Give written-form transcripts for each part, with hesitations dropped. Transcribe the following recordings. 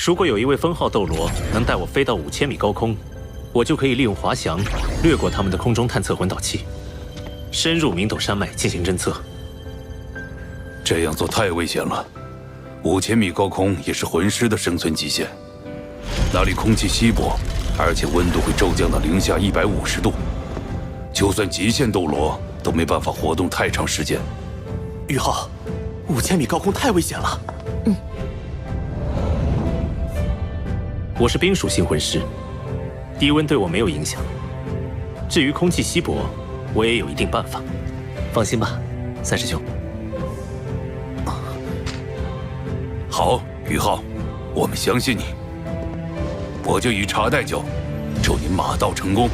如果有一位封号斗罗能带我飞到5000米高空，我就可以利用滑翔掠过他们的空中探测魂导器，深入明斗山脉进行侦测。这样做太危险了，5000米高空也是魂师的生存极限，那里空气稀薄，而且温度会骤降到零下150度，就算极限斗罗都没办法活动太长时间。宇浩，5000米高空太危险了。我是冰属性魂师，低温对我没有影响。至于空气稀薄，我也有一定办法。放心吧，三师兄。好，宇浩，我们相信你。我就以茶代酒，祝您马到成功。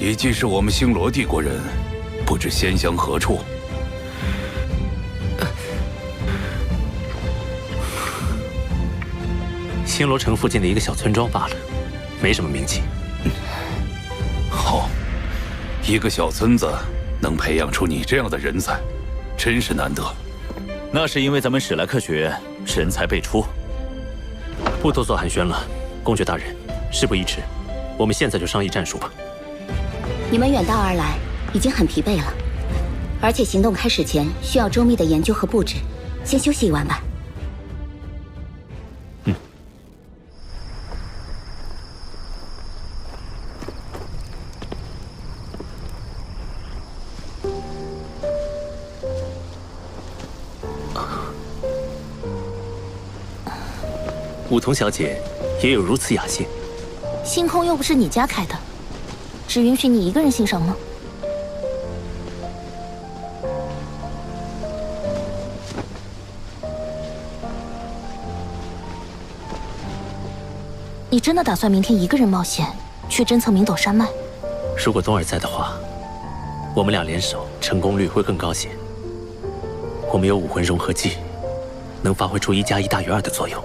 你既是我们星罗帝国人，不知仙乡何处？星罗城附近的一个小村庄罢了，没什么名气。好，一个小村子能培养出你这样的人才，真是难得。那是因为咱们史莱克学院人才辈出。不多做寒暄了，公爵大人，事不宜迟，我们现在就商议战术吧。你们远道而来，已经很疲惫了，而且行动开始前需要周密的研究和布置，先休息一晚吧。梧桐小姐也有如此雅兴。星空又不是你家开的，只允许你一个人欣赏吗？你真的打算明天一个人冒险去侦测明斗山脉？如果东儿在的话，我们俩联手，成功率会更高些。我们有武魂融合技，能发挥出1+1大于2的作用。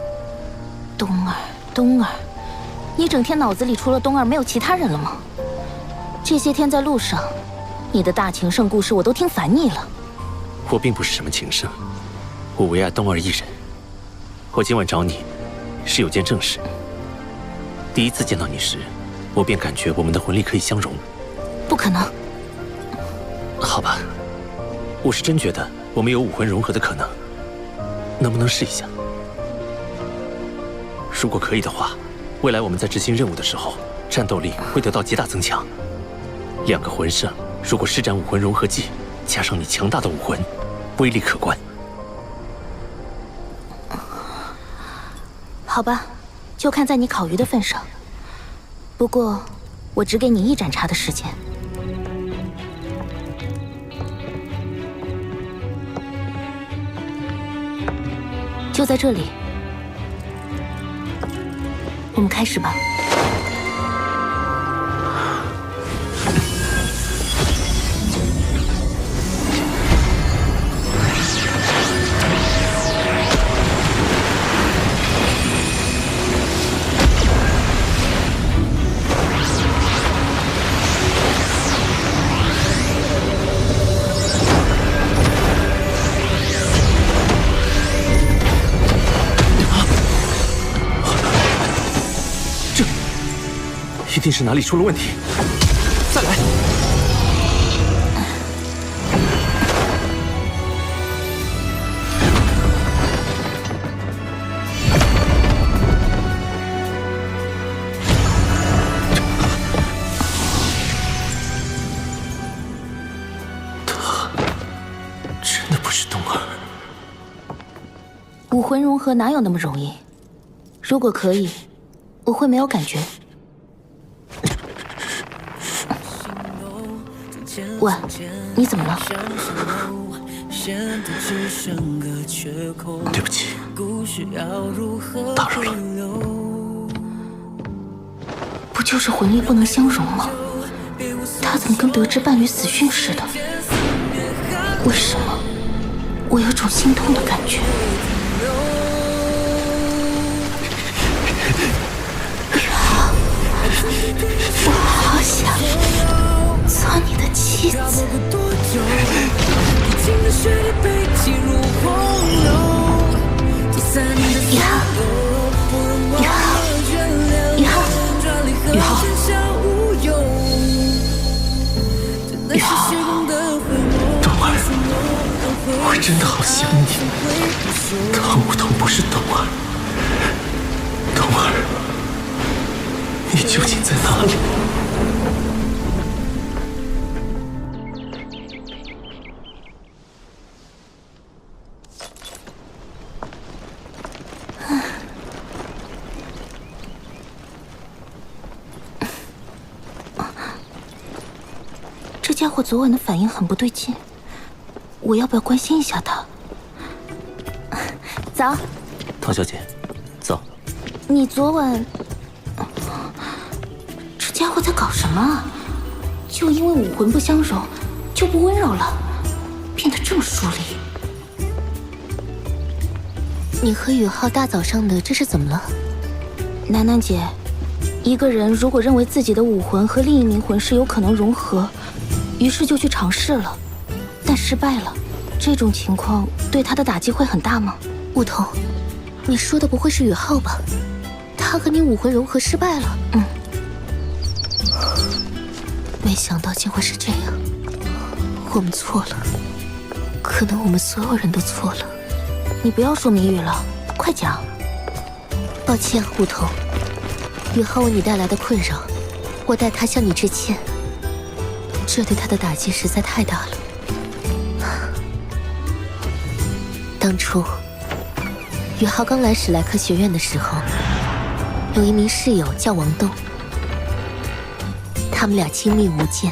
东儿，你整天脑子里除了东儿没有其他人了吗？这些天在路上，你的大情圣故事我都听烦腻了。我并不是什么情圣，我唯爱东儿一人。我今晚找你，是有件正事。第一次见到你时，我便感觉我们的魂力可以相融。不可能。好吧，我是真觉得我们有武魂融合的可能，能不能试一下？如果可以的话，未来我们在执行任务的时候，战斗力会得到极大增强。2个魂圣如果施展武魂融合技，加上你强大的武魂，威力可观。好吧，就看在你烤鱼的份上。不过，我只给你1盏茶的时间。就在这里，我们开始吧。一定是哪里出了问题，再来！他真的不是东儿。武魂融合哪有那么容易？如果可以，我会没有感觉。喂，你怎么了？对不起，打扰了。不就是魂力不能相容吗？他怎么跟得知伴侣死讯似的？为什么我有种心痛的感觉？我好想做你的妻子。宇浩，宇浩，宇浩，宇浩，宇浩，冬儿，我真的好想你。唐舞桐不是冬儿，冬儿，你究竟在哪里？这家伙昨晚的反应很不对劲，我要不要关心一下他？早，唐小姐，走。你昨晚，这家伙在搞什么啊？就因为武魂不相容，就不温柔了，变得这么疏离。你和宇浩大早上的这是怎么了？楠楠姐，一个人如果认为自己的武魂和另一名魂师有可能融合，于是就去尝试了，但失败了。这种情况对他的打击会很大吗？梧桐，你说的不会是宇浩吧？他和你武魂融合失败了。嗯。没想到竟会是这样，我们错了，可能我们所有人都错了。你不要说谜语了，快讲。抱歉，梧桐，宇浩为你带来的困扰，我代他向你致歉。这对他的打击实在太大了。当初，宇浩刚来史莱克学院的时候，有一名室友叫王东，他们俩亲密无间，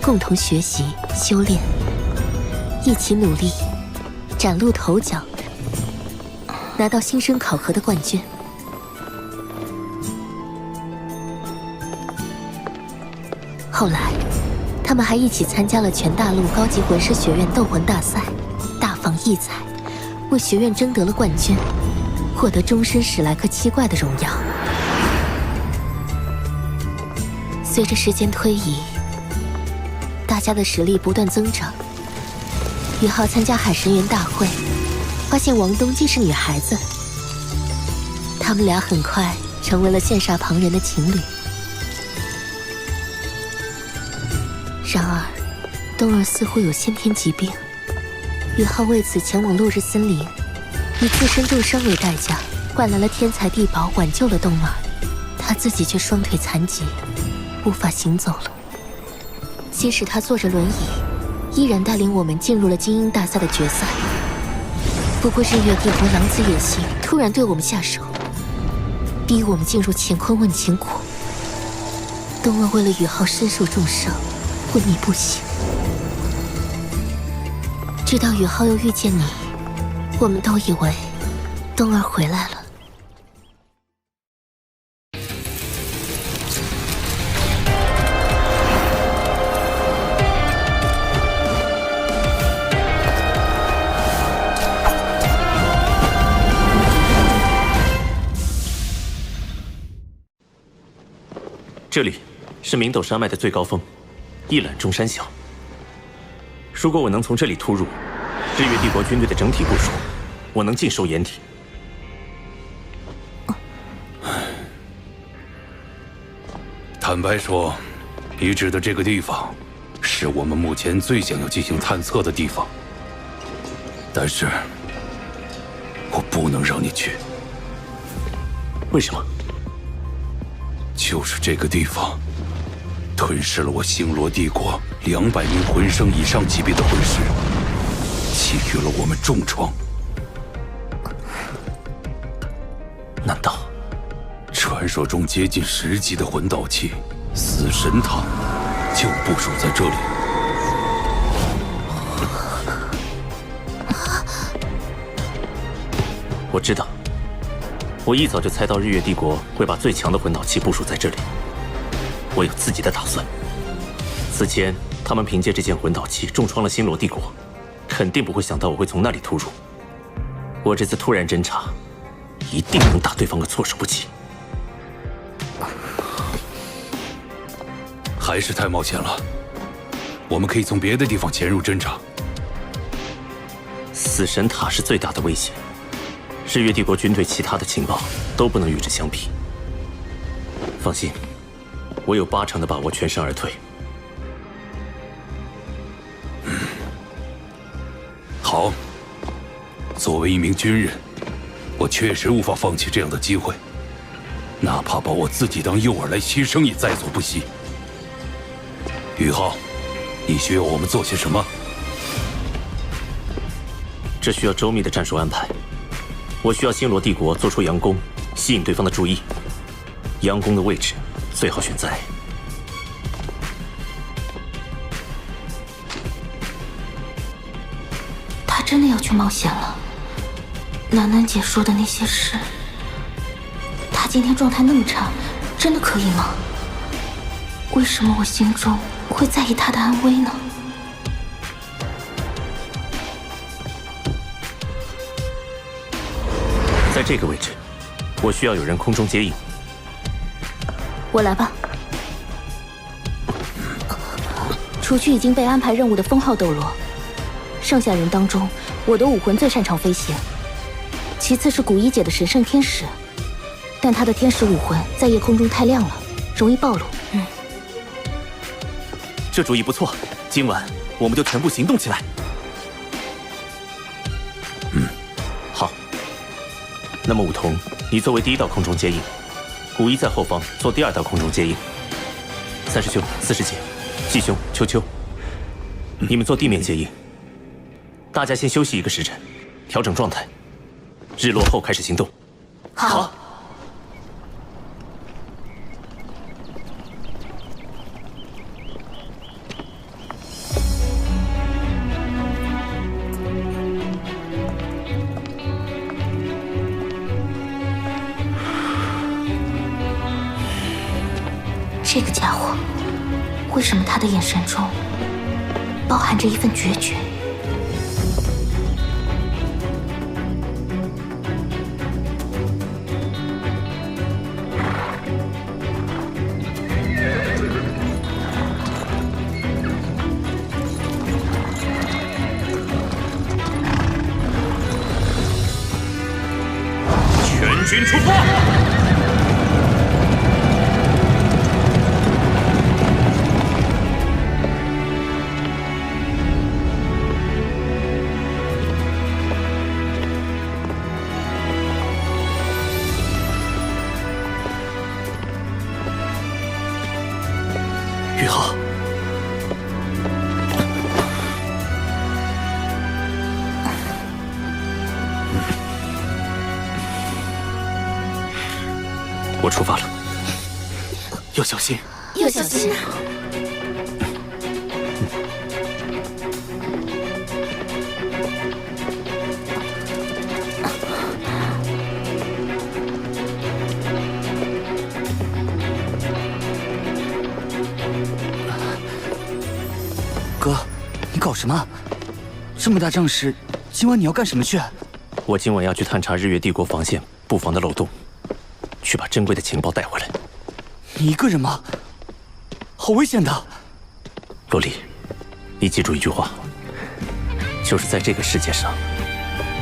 共同学习、修炼，一起努力，崭露头角，拿到新生考核的冠军。后来，他们还一起参加了全大陆高级魂师学院斗魂大赛，大放异彩，为学院争得了冠军，获得终身史莱克七怪的荣耀。随着时间推移，大家的实力不断增长。宇浩参加海神园大会，发现王东竟是女孩子，他们俩很快成为了羡煞旁人的情侣。然而，冬儿似乎有先天疾病，宇浩为此前往落日森林，以自身重伤为代价，换来了天才地宝，挽救了冬儿。他自己却双腿残疾，无法行走了。即使他坐着轮椅，依然带领我们进入了精英大赛的决赛。不过日月帝国狼子野心，突然对我们下手，逼我们进入乾坤问情谷。冬儿为了宇浩身受重伤，昏迷不醒。直到宇浩又遇见你，我们都以为冬儿回来了。这里是明斗山脉的最高峰，一览众山小。如果我能从这里突入，日月帝国军队的整体部署，我能尽收眼底。坦白说，你指的这个地方，是我们目前最想要进行探测的地方。但是，我不能让你去。为什么？就是这个地方，吞噬了我星罗帝国200名魂圣以上级别的魂师，给予了我们重创。难道传说中接近10级的魂导器死神塔就部署在这里？我知道，我一早就猜到日月帝国会把最强的魂导器部署在这里。我有自己的打算。此前他们凭借这件魂导器重创了星罗帝国，肯定不会想到我会从那里突入。我这次突然侦查，一定能打对方个措手不及。还是太冒险了。我们可以从别的地方潜入侦查。死神塔是最大的威胁，日月帝国军队其他的情报都不能与之相比。放心，我有80%的把握全身而退。好，作为一名军人，我确实无法放弃这样的机会，哪怕把我自己当诱饵来牺牲，也在所不惜。宇浩，你需要我们做些什么？这需要周密的战术安排。我需要星罗帝国做出佯攻，吸引对方的注意。佯攻的位置最好选在……他真的要去冒险了？楠楠姐说的那些事，他今天状态那么差，真的可以吗？为什么我心中会在意他的安危呢？在这个位置，我需要有人空中接应。我来吧。除去已经被安排任务的封号斗罗，剩下人当中，我的武魂最擅长飞行，其次是古一姐的神圣天使，但她的天使武魂在夜空中太亮了，容易暴露。这主意不错，今晚我们就全部行动起来。好。那么武桐，你作为第一道空中接应，古一在后方做第2道空中接应。三师兄、四师姐、季兄、秋秋，你们做地面接应。大家先休息1个时辰，调整状态。日落后开始行动。好。这个家伙，为什么他的眼神中包含着一份决绝？全军出发！宇浩，我出发了，要小心，要小心。哥，你搞什么？这么大仗势，今晚你要干什么去？我今晚要去探查日月帝国防线布防的漏洞，去把珍贵的情报带回来。你一个人吗？好危险的！洛丽，你记住一句话，就是在这个世界上，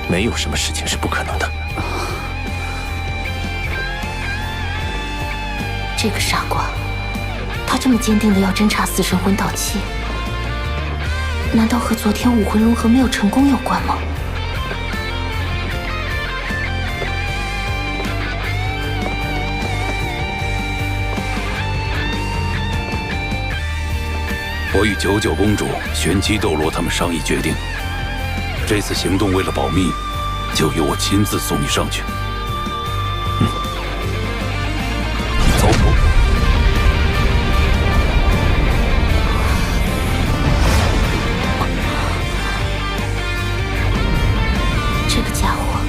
没有什么事情是不可能的。这个傻瓜，他这么坚定的要侦查死神魂导器，难道和昨天武魂融合没有成功有关吗？我与99公主、玄机斗罗他们商议决定，这次行动为了保密，就由我亲自送你上去。走。这个家伙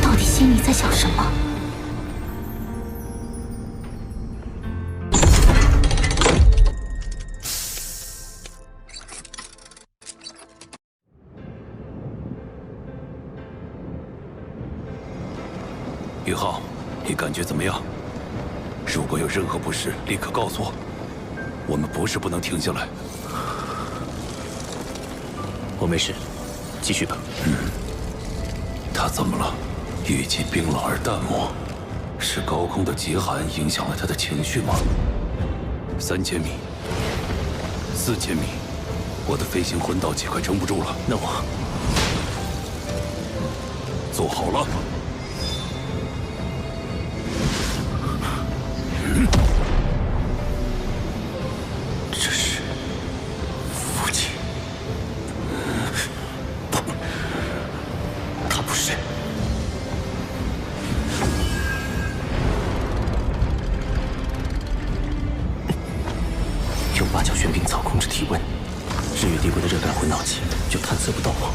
到底心里在想什么？宇浩，你感觉怎么样？如果有任何不适，立刻告诉我。我们不是不能停下来。我没事，继续吧。他怎么了？语气冰冷而淡漠，是高空的极寒影响了他的情绪吗？3000米，4000米，我的飞行魂导器快撑不住了。那我做好了。这是父亲，不，他不是。用八角玄冰草控制体温，日月帝国的热感魂导器就探测不到我。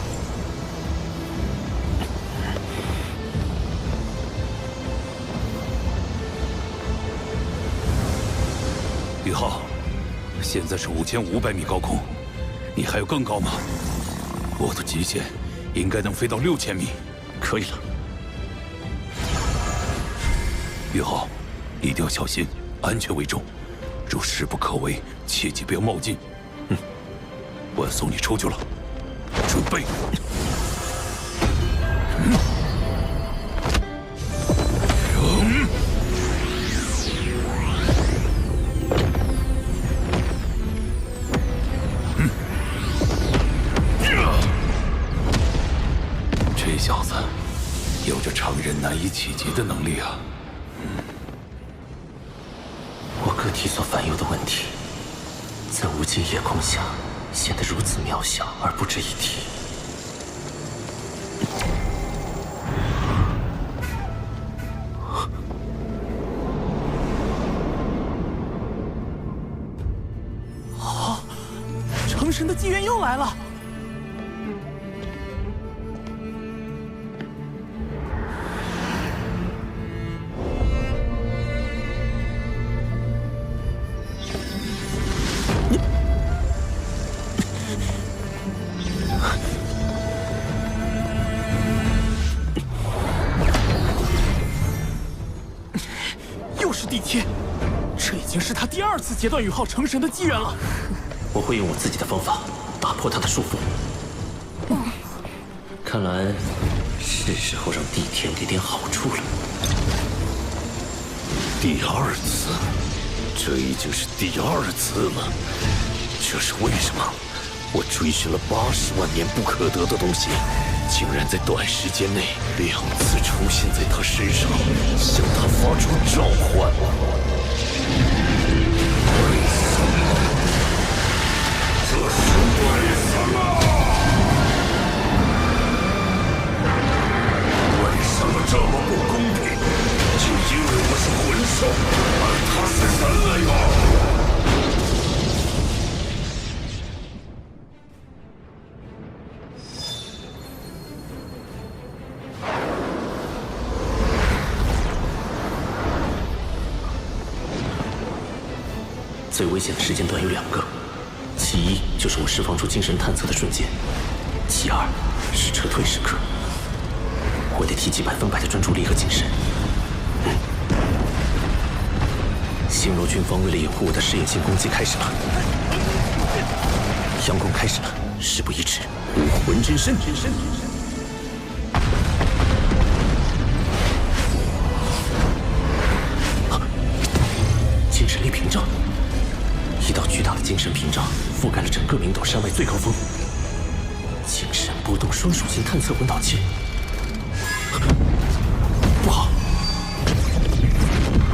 宇浩，现在是5500米高空，你还有更高吗？我的极限应该能飞到6000米。可以了。宇浩，一定要小心，安全为重。若势不可为，切记不要冒进。我要送你出去了，准备。这小子有着常人难以企及的能力啊！我个体所烦忧的问题，在无尽夜空下显得如此渺小而不值一提。成神的机缘又来了！又是地天，这已经是他第2次截断宇浩成神的机缘了。我会用我自己的方法打破他的束缚。看来是时候让帝天给点好处了。第2次，这已经是第2次了。这是为什么？我追寻了80万年不可得的东西，竟然在短时间内2次出现在他身上，向他发出召唤。这是为什么？为什么这么不公平？就因为我是魂兽，而他是人类吗？最危险的时间段有2个，其一就是我释放出精神探测的瞬间，其2是撤退时刻。我得提起100%的专注力和精神。星罗军方为了掩护我的视野性攻击开始了，佯攻开始了，事不宜迟。武魂之身，精神力屏障。一道巨大的精神屏障覆盖了整个明斗山脉最高峰。精神波动双属性探测魂导器，不好，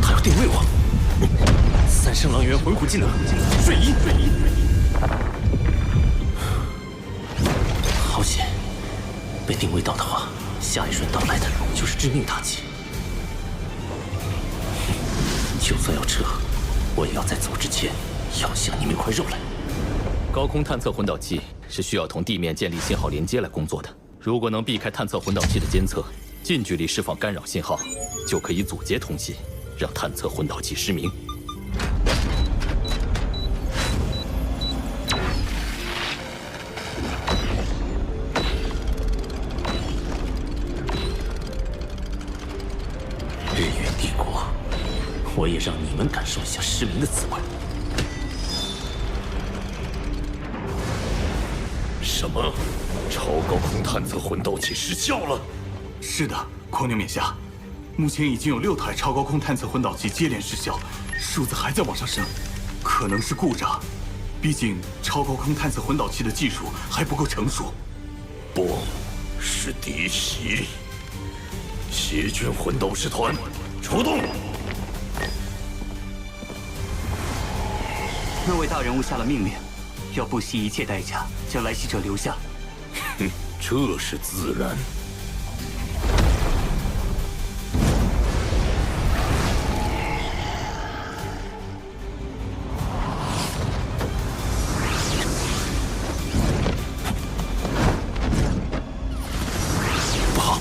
他要定位我。3圣狼猿魂虎技能，瞬移。好险，被定位到的话，下一瞬到来的就是致命打击。就算要撤，我也要在走之前。要向你们块肉来！高空探测魂导器是需要同地面建立信号连接来工作的。如果能避开探测魂导器的监测，近距离释放干扰信号，就可以阻截通信，让探测魂导器失明。日月帝国，我也让你们感受一下失明的滋味。什么？超高空探测魂斗器失效了？是的，狂牛冕下，目前已经有6台超高空探测魂导器接连失效，数字还在往上升，可能是故障。毕竟超高空探测魂导器的技术还不够成熟。不，是敌袭。邪军魂斗士团出动。那位大人物下了命令，要不惜一切代价将来袭者留下。哼，这是自然。不好！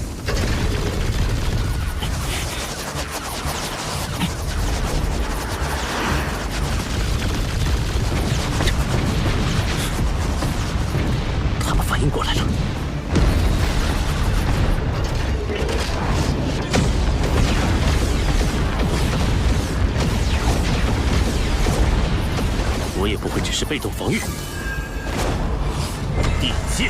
他们反应过来了。我也不会只是被动防御。地剑，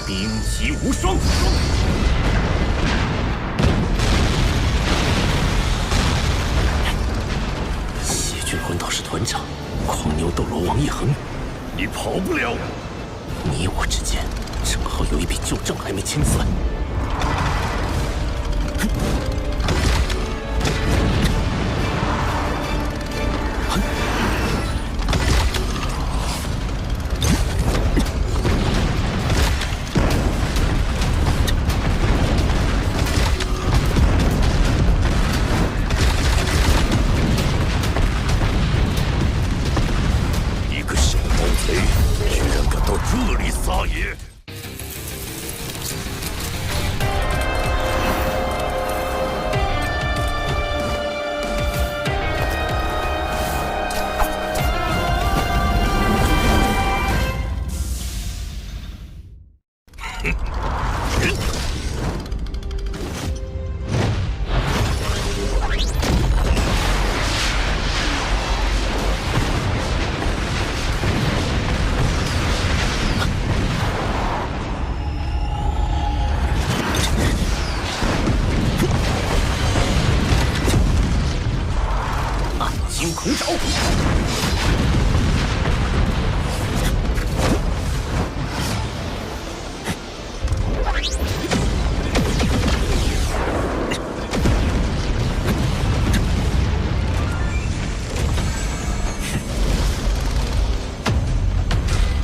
兵器无双。邪军魂导士团长，狂牛斗罗王一恒，你跑不了。你我之间正好有一笔旧账还没清算。一个小毛贼，居然敢到这里撒野！惊恐爪！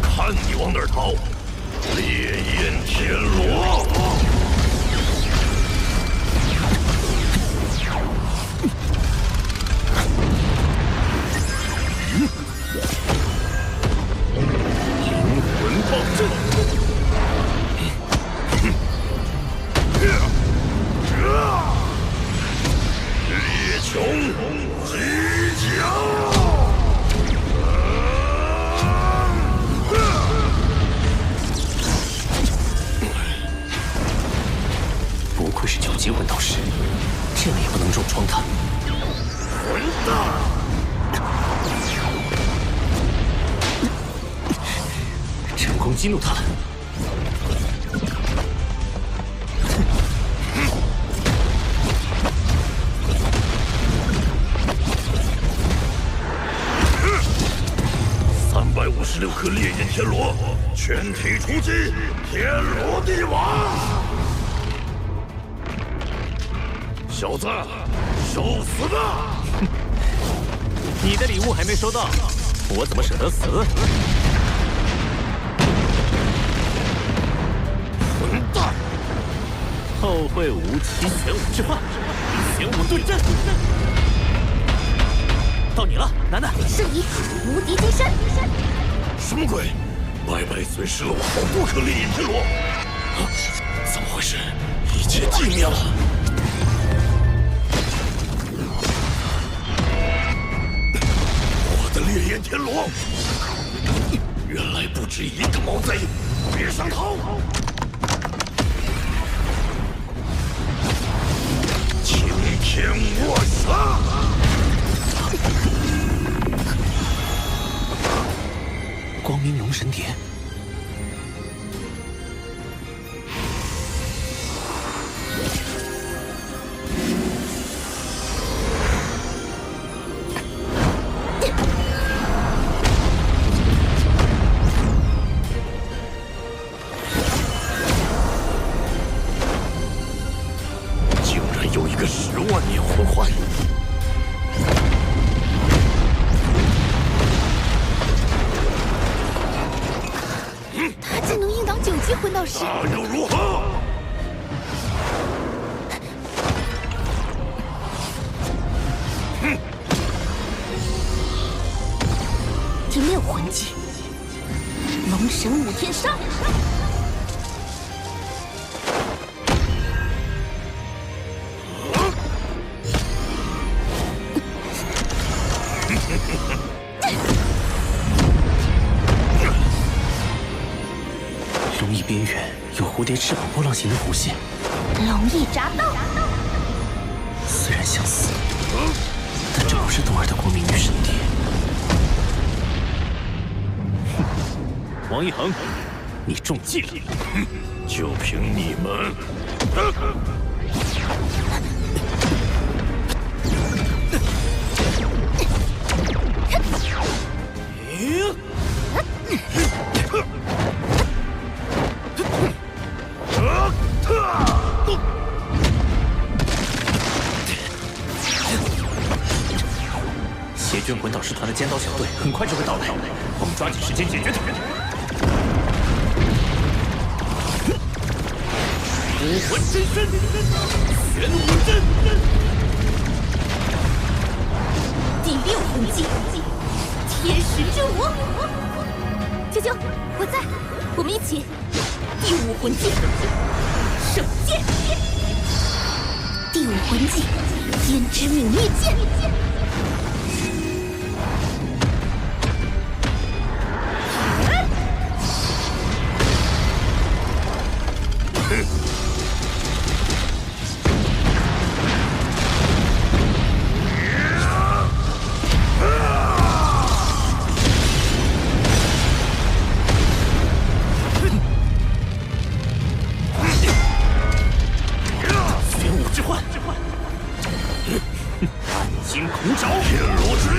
看你往哪儿逃！烈焰天罗！灵魂暴震！烈穹极强！不愧是9级魂导士，这样也不能重创他。混蛋！成功激怒他了。356颗烈焰天罗，全体出击！天罗地网！小子，受死吧！你的礼物还没收到，我怎么舍得死？混蛋！后会无期，玄武之发，玄武对阵。到你了，楠楠。圣衣，无敌金身。什么鬼？白白损失了我好多颗烈焰天罗！啊，怎么回事？一切寂灭了！我的烈焰天罗，原来不止一个毛贼！别想逃！青天卧杀！光明龙神蝶。竟然有一个10万年魂环！他竟能硬挡9级魂导师，那又如何？第6魂技，龙神武天杀。龙翼边缘有蝴蝶翅膀波浪形的弧线，龙翼铡刀。虽然相似，但这不是冬儿的光明女神蝶。王一恒，你中计了！就凭你们！邪君魂导师团的尖刀小队很快就会到来，我们抓紧时间解决他们。武魂真身，玄武阵。第6魂技，天使之舞。啾啾，我在，我们一起。第5魂技，圣剑。第5魂技，胭脂泯灭剑。惊恐爪，天罗之域。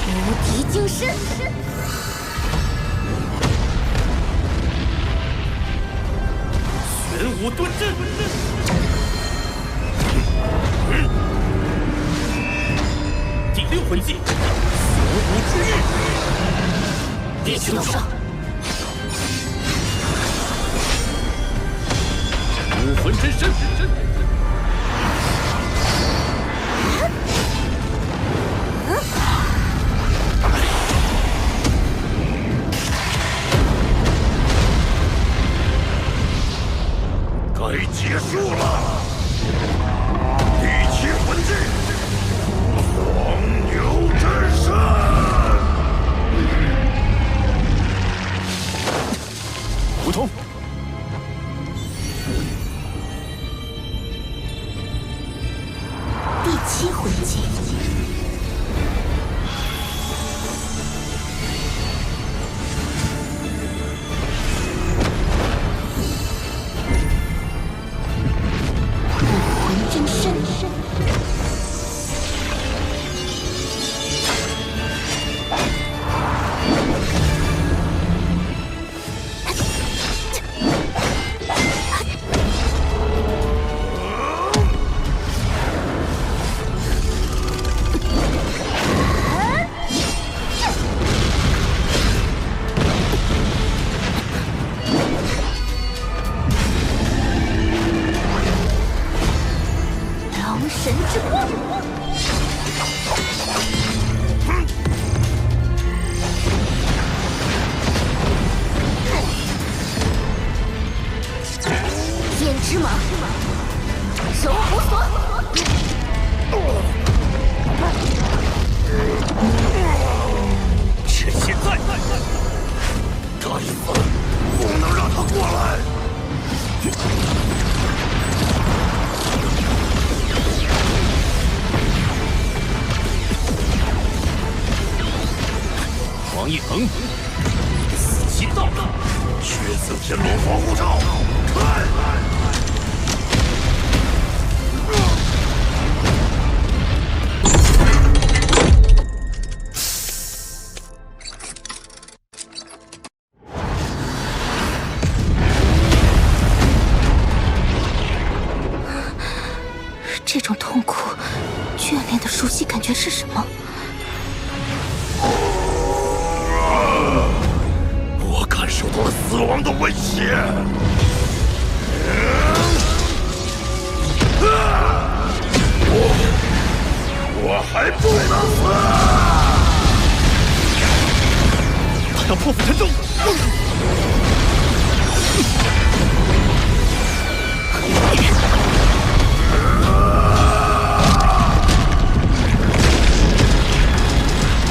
无敌精深。玄武遁阵。第6魂技，玄武之域。第7道上，武魂真身。该结束了。第7魂技，黄牛真身。不通。第7魂技，武魂真身。龙神之光。胭脂蟒，柔狐锁。趁现在！该死，不能让他过来！这种痛苦、眷恋的熟悉感觉是什么？我感受到了死亡的威胁。我还不能死！他要破釜沉舟！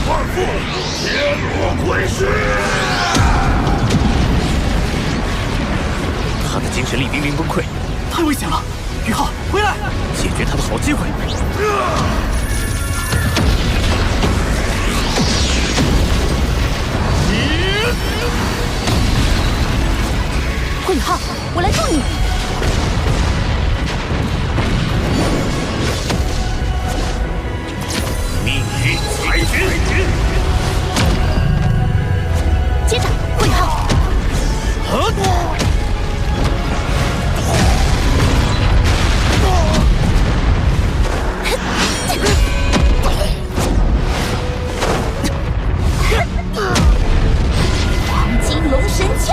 万父，天罗归师！他的精神力濒临崩溃，太危险了！宇浩，回来！解决他的好机会。顾宇浩，我来助你。命运裁决。接着，顾宇浩。黄金龙神枪！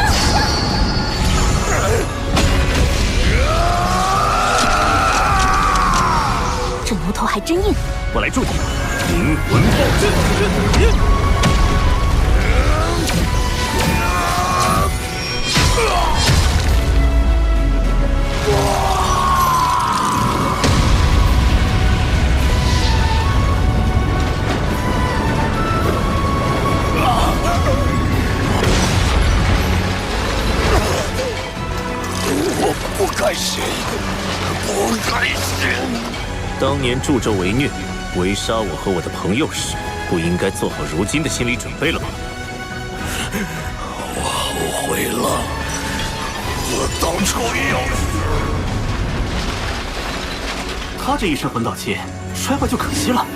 这牛头还真硬。我来助你。灵魂暴震！我不该死，不该死！当年助纣为虐，围杀我和我的朋友时，不应该做好如今的心理准备了吗？我后悔了，我当初要是……他这一身魂导器摔坏就可惜了。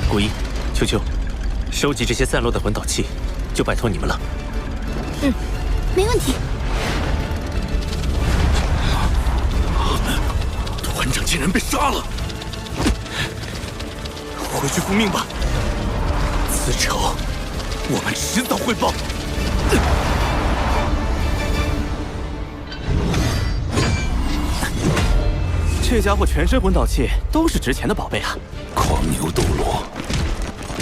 古一、秋秋，收集这些散落的魂导器，就拜托你们了。嗯，没问题。团长竟然被杀了！回去复命吧，此仇我们迟早会报。这家伙全身魂导器都是值钱的宝贝啊！狂牛斗罗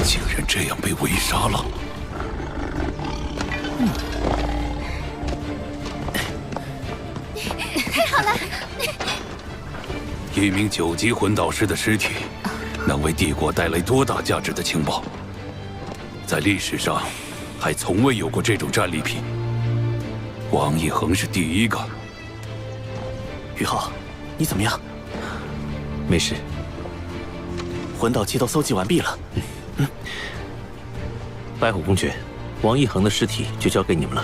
竟然这样被围杀了。太好了！一名9级魂导师的尸体，能为帝国带来多大价值的情报？在历史上，还从未有过这种战利品。王一恒是第一个。宇浩，你怎么样？没事。魂导器都搜集完毕了。白虎公爵，王一恒的尸体就交给你们了。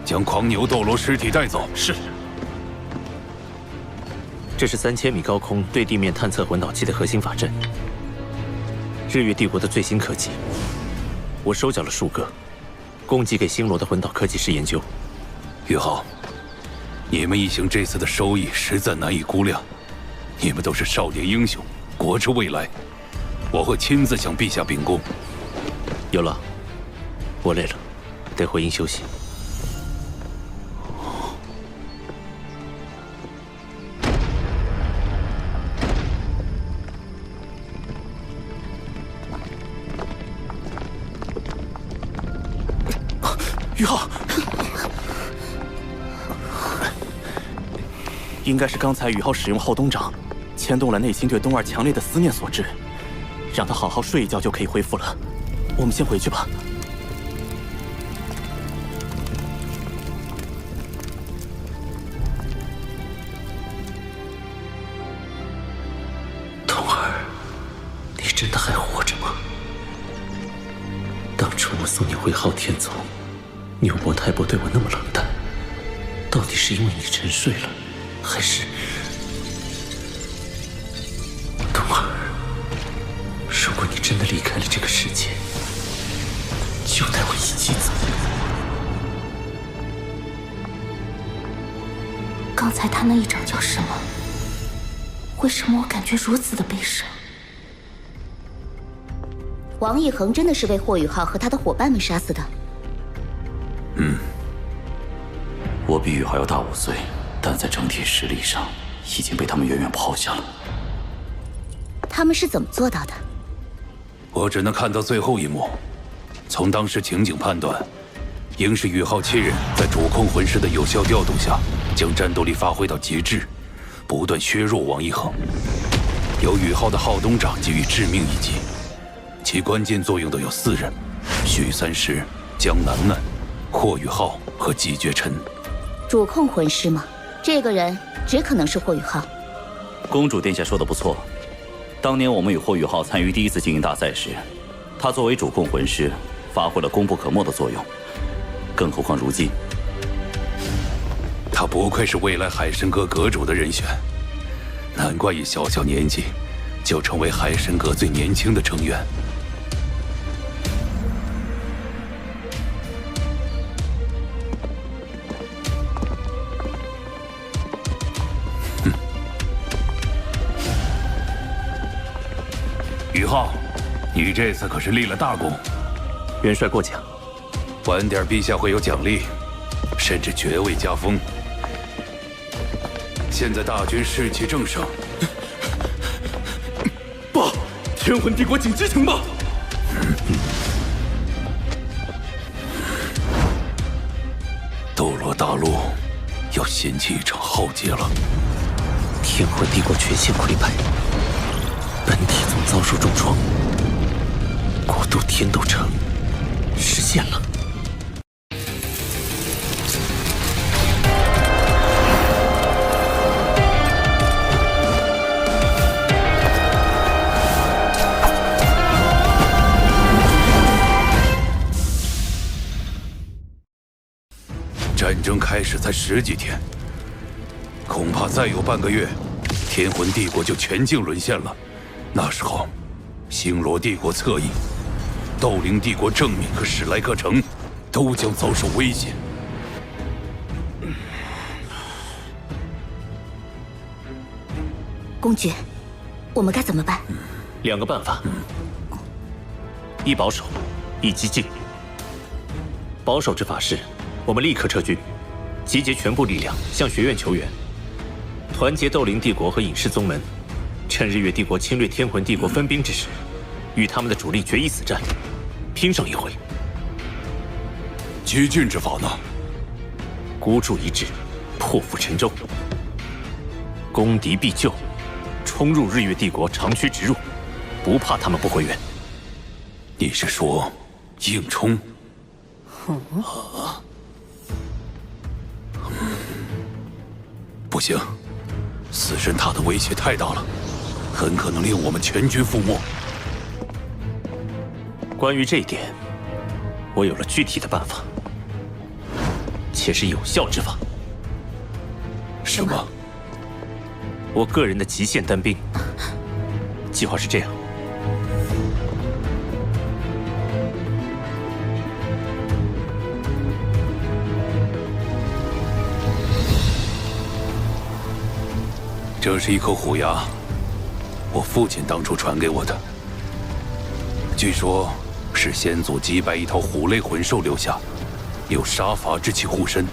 将狂牛斗罗尸体带走。是。这是3000米高空对地面探测魂导器的核心法阵，日月帝国的最新科技。我收缴了数个，供给给星罗的魂导科技师研究。宇浩，你们一行这次的收益实在难以估量。你们都是少年英雄，国之未来。我会亲自向陛下禀功。有了，我累了，得回营休息。宇浩，应该是刚才宇浩使用后东掌，牵动了内心对东儿强烈的思念所致。让他好好睡一觉就可以恢复了。我们先回去吧。冬儿，你真的还活着吗？当初我送你回昊天宗，牛伯太伯对我那么冷淡，到底是因为你沉睡了，还是……冬儿，如果你真的离开了这个世界，就带我一起走。才他那一掌叫什么？为什么我感觉如此的悲伤？王一恒真的是被霍雨浩和他的伙伴们杀死的？我比宇浩要大5岁，但在整体实力上已经被他们远远抛下了。他们是怎么做到的？我只能看到最后一幕。从当时情景判断，应是宇浩7人在主控魂师的有效调动下，将战斗力发挥到极致，不断削弱王一恒。由宇浩的浩东掌给予致命一击，其关键作用的有4人：许三石、江楠楠、霍宇浩和季绝尘。主控魂师吗？这个人只可能是霍雨浩。公主殿下说的不错，当年我们与霍雨浩参与第一次精英大赛时，他作为主控魂师，发挥了功不可没的作用。更何况如今，他不愧是未来海神阁阁主的人选，难怪以小小年纪就成为海神阁最年轻的成员。宇浩，你这次可是立了大功。元帅过奖。晚点陛下会有奖励，甚至爵位加封。现在大军士气正盛。报，天魂帝国紧急情报！斗罗大陆要掀起一场浩劫了。天魂帝国全线溃败，本体宗遭受重创，国都天斗城失陷了。战争开始才10几天，恐怕再有半个月，天魂帝国就全境沦陷了。那时候，星罗帝国侧翼、斗灵帝国正面和史莱克城都将遭受威胁。公爵，我们该怎么办？2个办法：一保守，一激进。保守之法是，我们立刻撤军，集结全部力量向学院求援，团结斗灵帝国和隐世宗门，趁日月帝国侵略天魂帝国分兵之时，与他们的主力决一死战，拼上一回。激进之法呢？孤注一掷，破釜沉舟，攻敌必救，冲入日月帝国，长驱直入，不怕他们不回援。你是说硬冲？不行，死神塔的威胁太大了，很可能令我们全军覆没。关于这一点，我有了具体的办法，且是有效之法。什么？我个人的极限单兵计划是这样：这是一口虎牙，我父亲当初传给我的，据说是先祖击败一头虎类魂兽留下，有杀伐之气护身。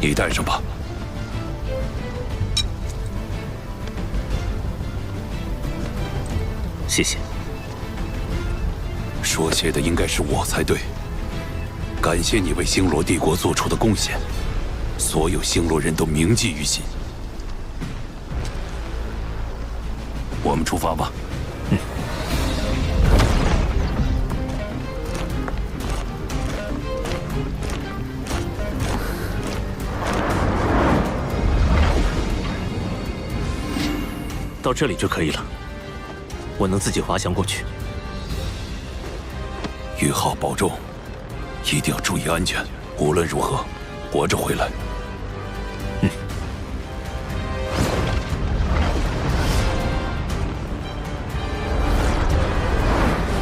你带上吧。谢谢。说谢的应该是我才对，感谢你为星罗帝国做出的贡献。所有星罗人都铭记于心。我们出发吧。到这里就可以了，我能自己滑翔过去。宇浩保重，一定要注意安全，无论如何活着回来。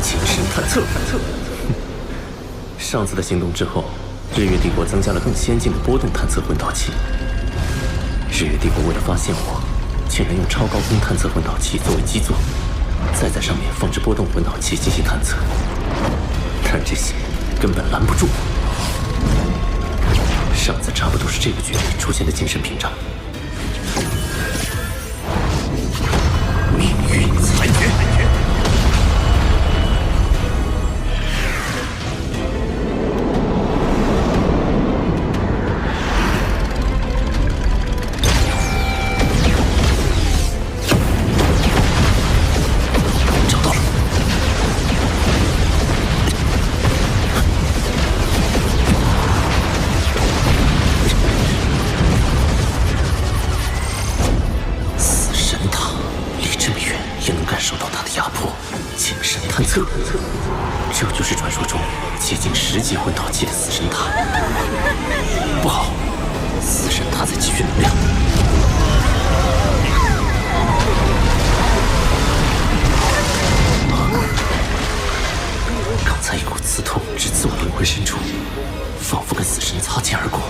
精神探测。上次的行动之后，日月帝国增加了更先进的波动探测混导器。日月帝国为了发现我，竟然用超高空探测混导器作为基座，再在上面放置波动混导器进行探测。但这些根本拦不住我。上次差不多是这个距离出现的精神屏障。命运残缺。找到了。死神塔离这么远也能感受到它的压迫。精神探测，这就是传说中接近10级混导器的死神塔。不好，死神塔在积蓄能量。刚才一股刺痛直刺我灵魂深处，仿佛跟死神擦肩而过。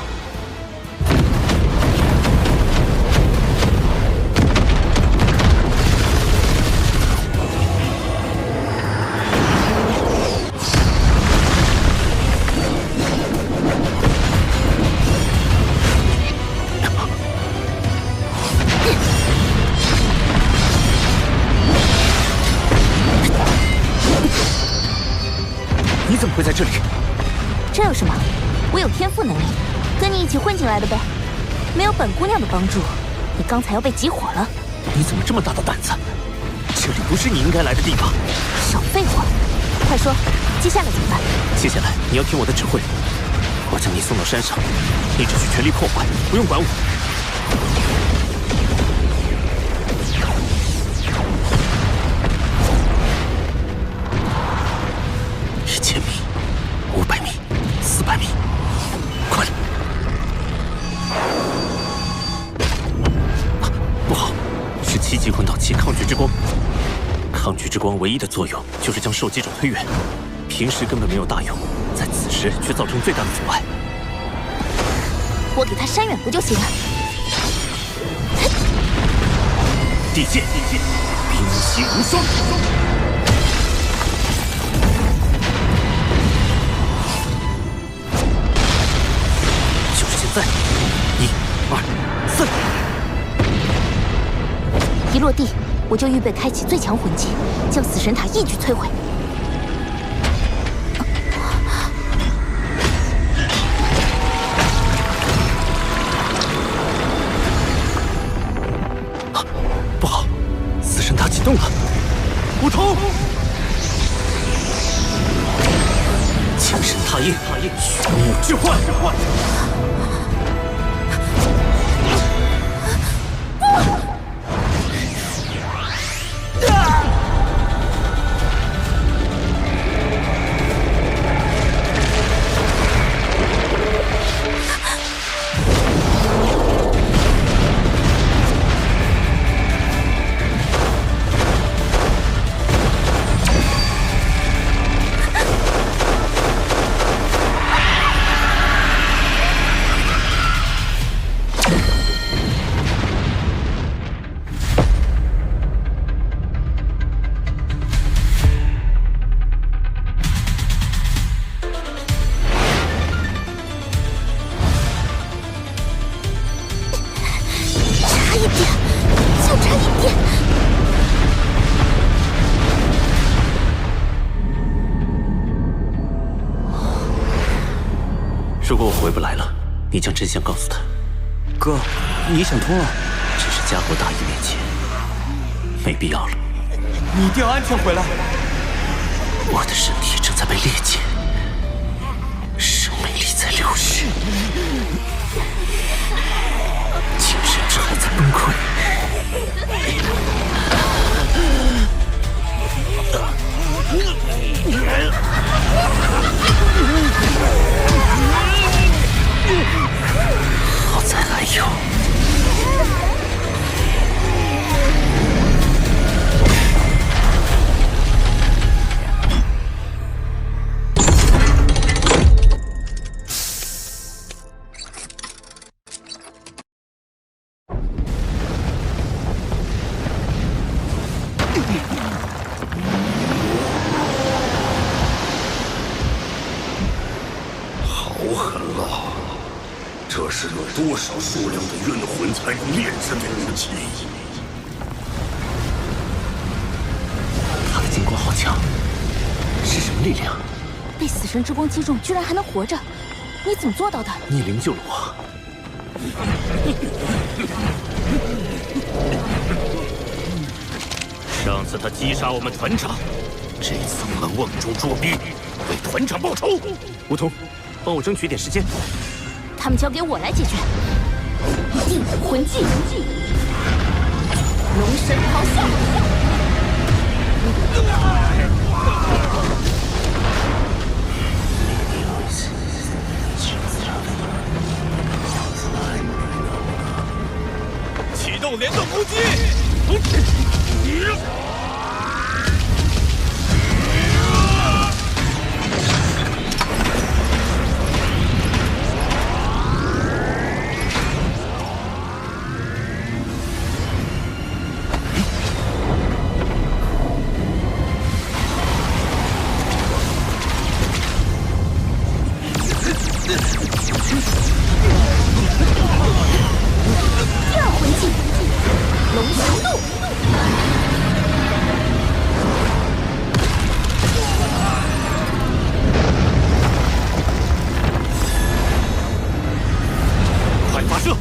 你怎么会在这里？这有什么？我有天赋能力，跟你一起混进来的呗。没有本姑娘的帮助，你刚才要被集火了。你怎么这么大的胆子？这里不是你应该来的地方。少废话，快说，接下来怎么办？接下来你要听我的指挥，我将你送到山上，你只需全力破坏，不用管我。1000米、500米、400米，快！不好，是7级混导器抗拒之光。抗拒之光唯一的作用就是将受击者推远，平时根本没有大用，在此时却造成最大的阻碍。我给他扇远不就行了？地剑，冰息无双。就是现在，1、2、3。一落地，我就预备开启最强魂技，将死神塔一举摧毁。不好，死神塔启动了！梧桐，精神塔印，玄武之幻。如果我回不来了，你将真相告诉他。哥，你想通了？只是家国大义面前，没必要了。你一定要安全回来。我的身体正在被裂解，生命力在流失，精神值还在崩溃。好在还有。这是有多少数量的冤魂才能炼制的武器？他的金光好强，是什么力量？被死神之光击中，居然还能活着，你怎么做到的？逆鳞救了我。上次他击杀我们团长，这次我们瓮中捉鳖，为团长报仇。梧桐，帮我争取点时间。他们交给我来解决。地武魂技，龙神咆哮。启动联动攻击！第二魂技，龙翔怒。快发射！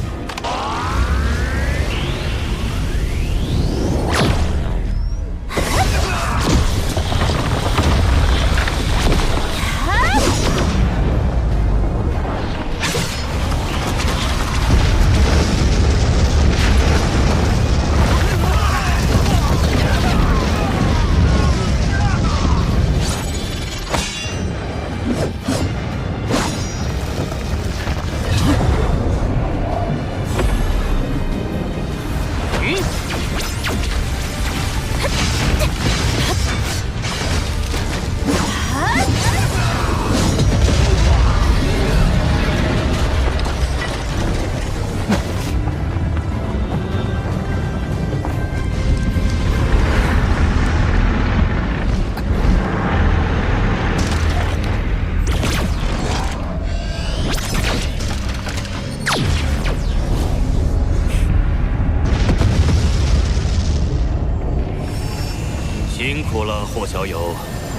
辛苦了，霍小友，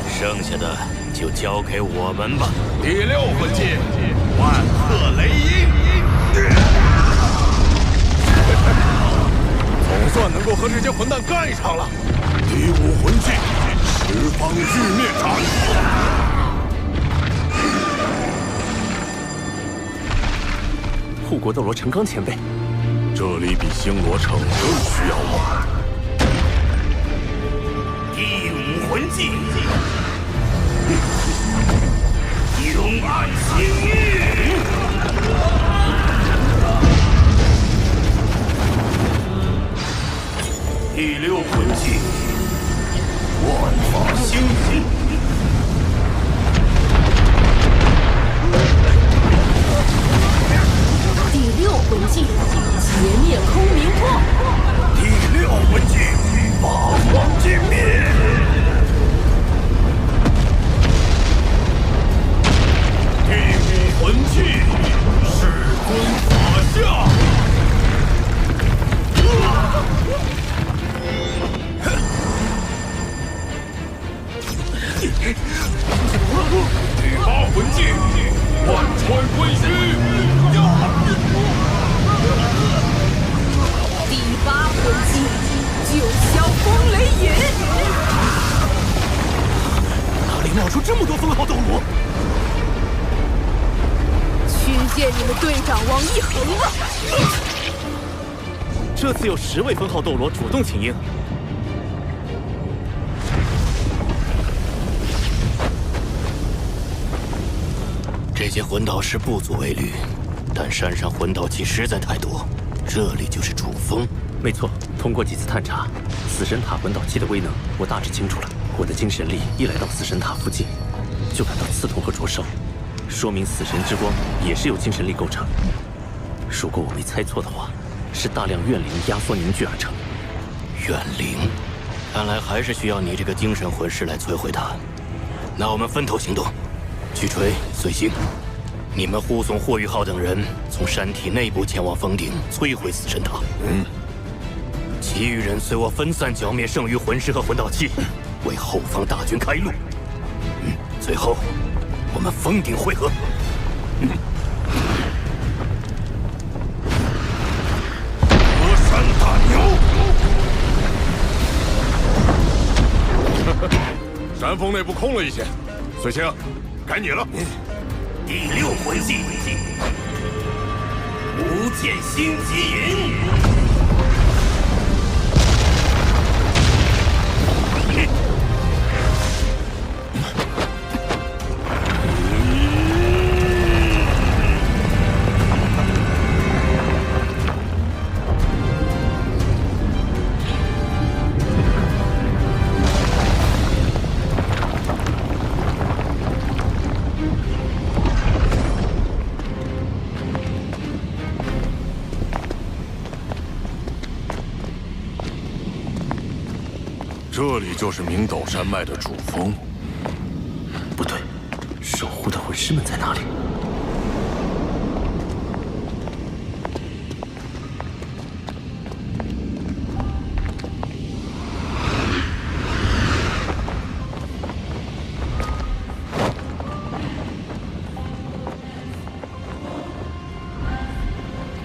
剩下的就交给我们吧。第六魂技，万壑雷音。总算能够和这些混蛋干上了。第五魂技，十方玉灭斩。护国斗罗陈刚前辈，这里比星罗城更需要我。第五魂技，幽暗星域。第六魂技，万法星云。第六魂技，劫灭空明破。第六魂技，八荒尽灭。第五魂技，世尊法下。第八魂技，万川归虚。第八魂技，九霄风雷引。哪里冒出这么多封号斗罗？去见你们队长王一恒吧。这次有10位封号斗罗主动请缨。这些魂导师不足为虑，但山上魂导器实在太多，这里就是主峰。没错，通过几次探查，死神塔魂导器的威能我大致清楚了。我的精神力一来到死神塔附近，就感到刺痛和灼烧，说明死神之光也是由精神力构成。如果我没猜错的话，是大量怨灵压缩凝聚而成。怨灵，看来还是需要你这个精神魂师来摧毁它。那我们分头行动。巨锤、随行，你们护送霍雨浩等人从山体内部前往峰顶摧毁死神塔。其余人随我分散剿灭剩余魂师和魂导器，为后方大军开路。最后，我们峰顶会合。河山大牛！山峰内部空了一些，随清，该你了。第6魂技，无剑星极银。这里就是明斗山脉的主峰。不对，守护的魂师们在哪里？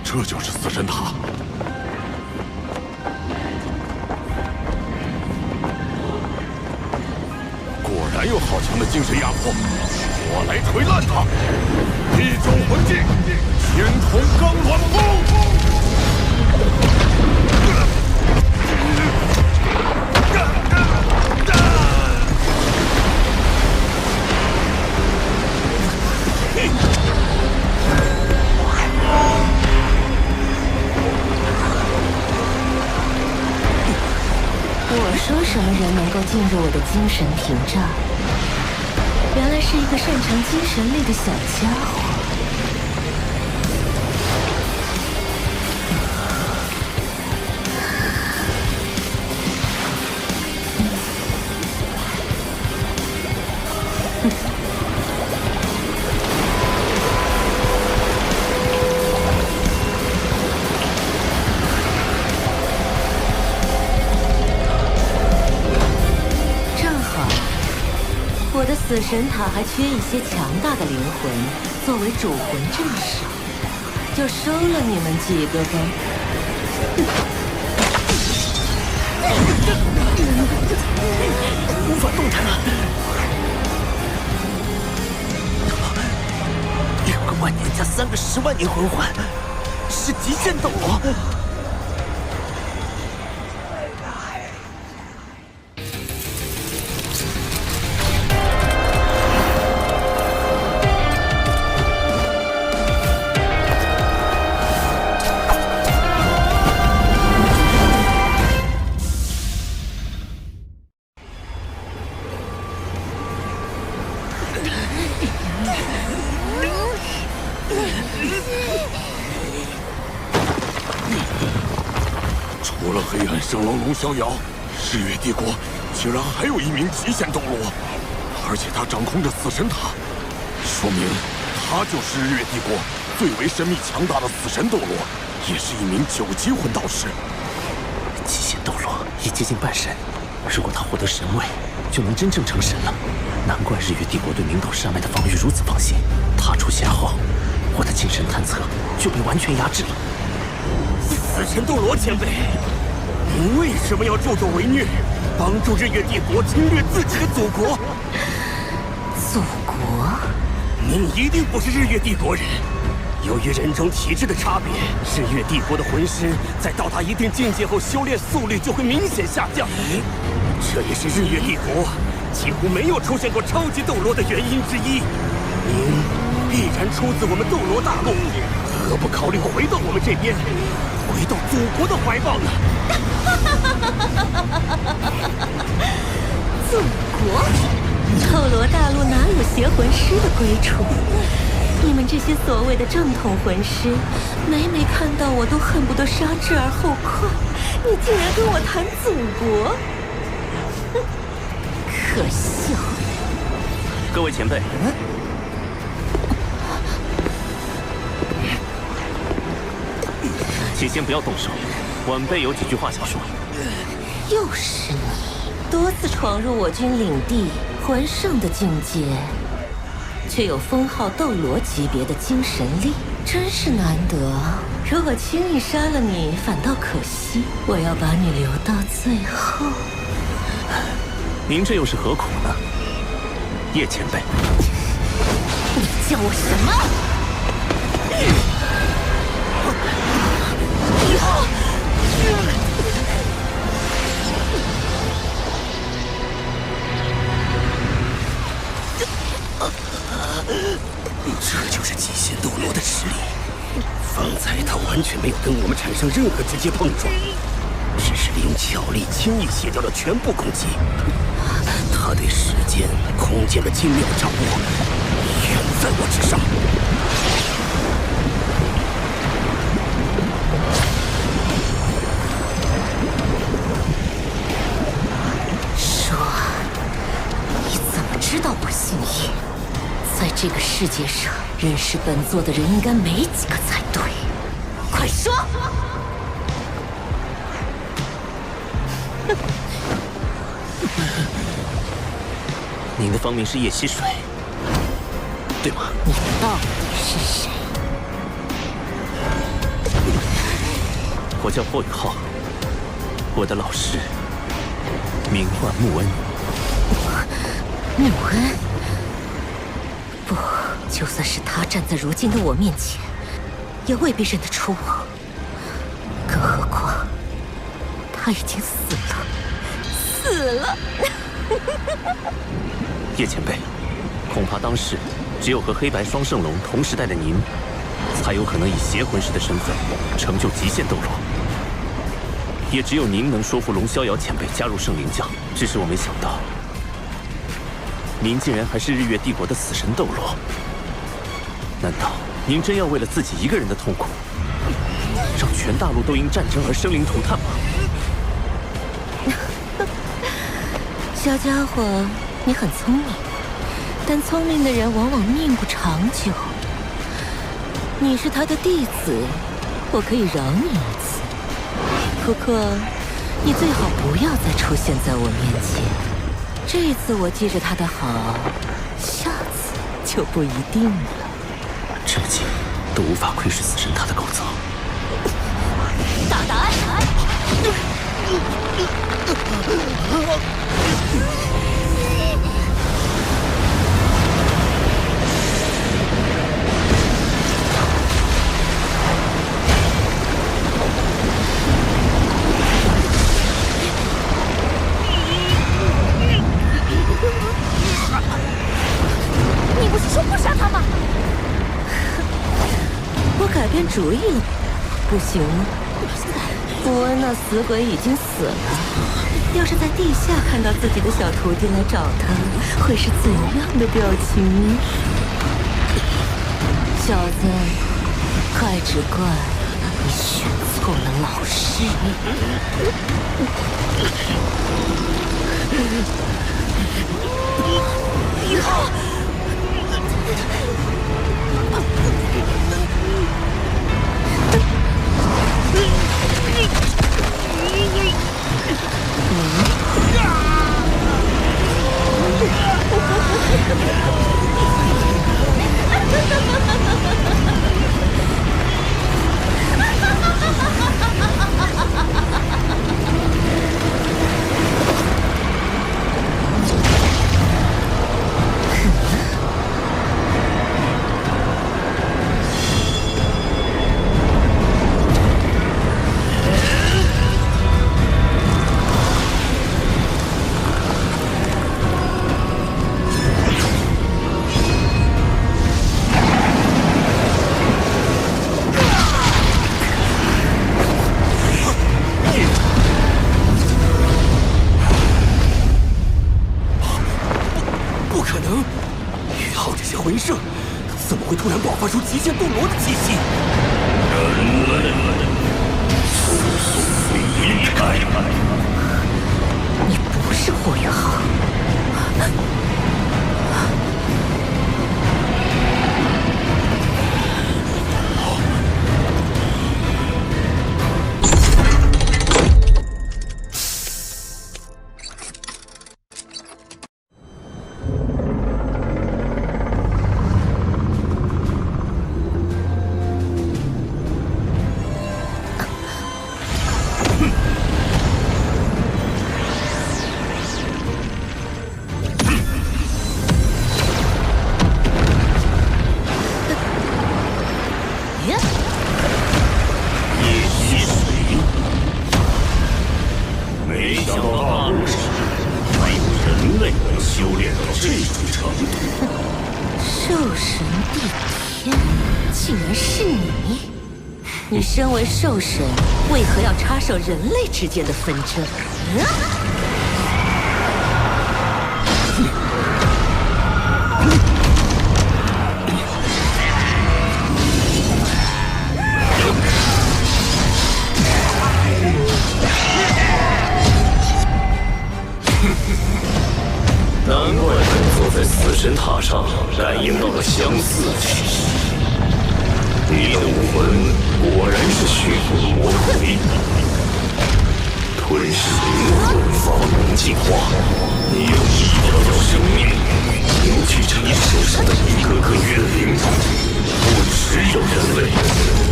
这就是死神塔。还有好强的精神压迫，我来锤烂它！地州魂技，天童钢卵风！我说什么人能够进入我的精神屏障？原来是一个擅长精神力的小家伙。我的死神塔还缺一些强大的灵魂，作为主魂镇守，就收了你们几个吧。无法动弹了。6个万年加3个10万年魂环，是极限斗罗。除了黑暗圣龙龙逍遥，日月帝国竟然还有一名极限斗罗，而且他掌控着死神塔，说明他就是日月帝国最为神秘强大的死神斗罗，也是一名9级魂导师。极限斗罗已接近半神，如果他获得神位，就能真正成神了。难怪日月帝国对明斗山脉的防御如此放心。他出现后，我的精神探测就被完全压制了。死神斗罗前辈，您为什么要助纣为虐，帮助日月帝国侵略自己的祖国？祖国？您一定不是日月帝国人。由于人种体质的差别，日月帝国的魂师在到达一定境界后，修炼速率就会明显下降。这也是日月帝国几乎没有出现过超级斗罗的原因之一。您必然出自我们斗罗大陆，何不考虑回到我们这边，回到祖国的怀抱呢？祖国？斗罗大陆哪有邪魂师的归处？你们这些所谓的正统魂师，每每看到我都恨不得杀之而后快。你竟然跟我谈祖国，哼，可笑！各位前辈，且先不要动手，晚辈有几句话想说。又是你，多次闯入我军领地，魂圣的境界，却有封号斗罗级别的精神力，真是难得。如果轻易杀了你，反倒可惜。我要把你留到最后。您这又是何苦呢，叶前辈？你叫我什么？这就是极限斗罗的实力。方才他完全没有跟我们产生任何直接碰撞，只是利用巧力轻易卸掉了全部攻击。他对时间、空间的精妙掌握，远在我之上。说，你怎么知道我姓叶？在这个世界上，认识本座的人应该没几个才对。快说！您的芳名是叶溪水，对吗？你到底是谁？我叫霍雨浩，我的老师名唤穆恩。穆恩？不，就算是他站在如今的我面前，也未必认得出我。更何况，他已经死了，死了。叶前辈，恐怕当时只有和黑白双圣龙同时代的您，才有可能以邪魂师的身份成就极限斗罗。也只有您能说服龙逍遥前辈加入圣灵教。只是我没想到，您竟然还是日月帝国的死神斗罗。难道您真要为了自己一个人的痛苦，让全大陆都因战争而生灵涂炭吗？小家伙，你很聪明，但聪明的人往往命不长久。你是他的弟子，我可以饶你一次，不过你最好不要再出现在我面前。这一次我记着他的好，下次就不一定了。这么近都无法窥视死神塔的构造。大胆！你不是说不杀他吗？我改变主意了，不行吗？穆恩那死鬼已经死了，要是在地下看到自己的小徒弟来找他，会是怎样的表情？小子，快只怪你选错了老师。魂圣怎么会突然爆发出极限斗罗的气息？人类，速速离开！你不是霍雨浩。兽神帝天，竟然是你！你身为兽神，为何要插手人类之间的纷争？难怪本座在死神塔上感应到了相似气息。你的武魂果然是虚火魔腿，吞噬灵魂，方能进化。你有一条条生命凝聚成你手上的一个个元灵，不只有人类，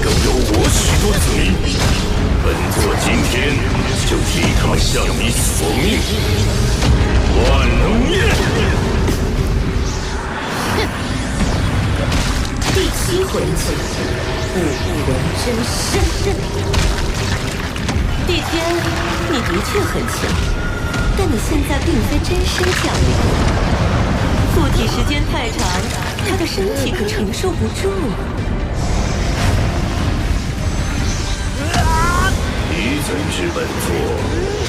更有我许多子民。本座今天就替他们向你索命。万能灭！第7回合，武魂真身。帝天，你的确很强，但你现在并非真身降临，附体时间太长，他的身体可承受不住。你怎知本座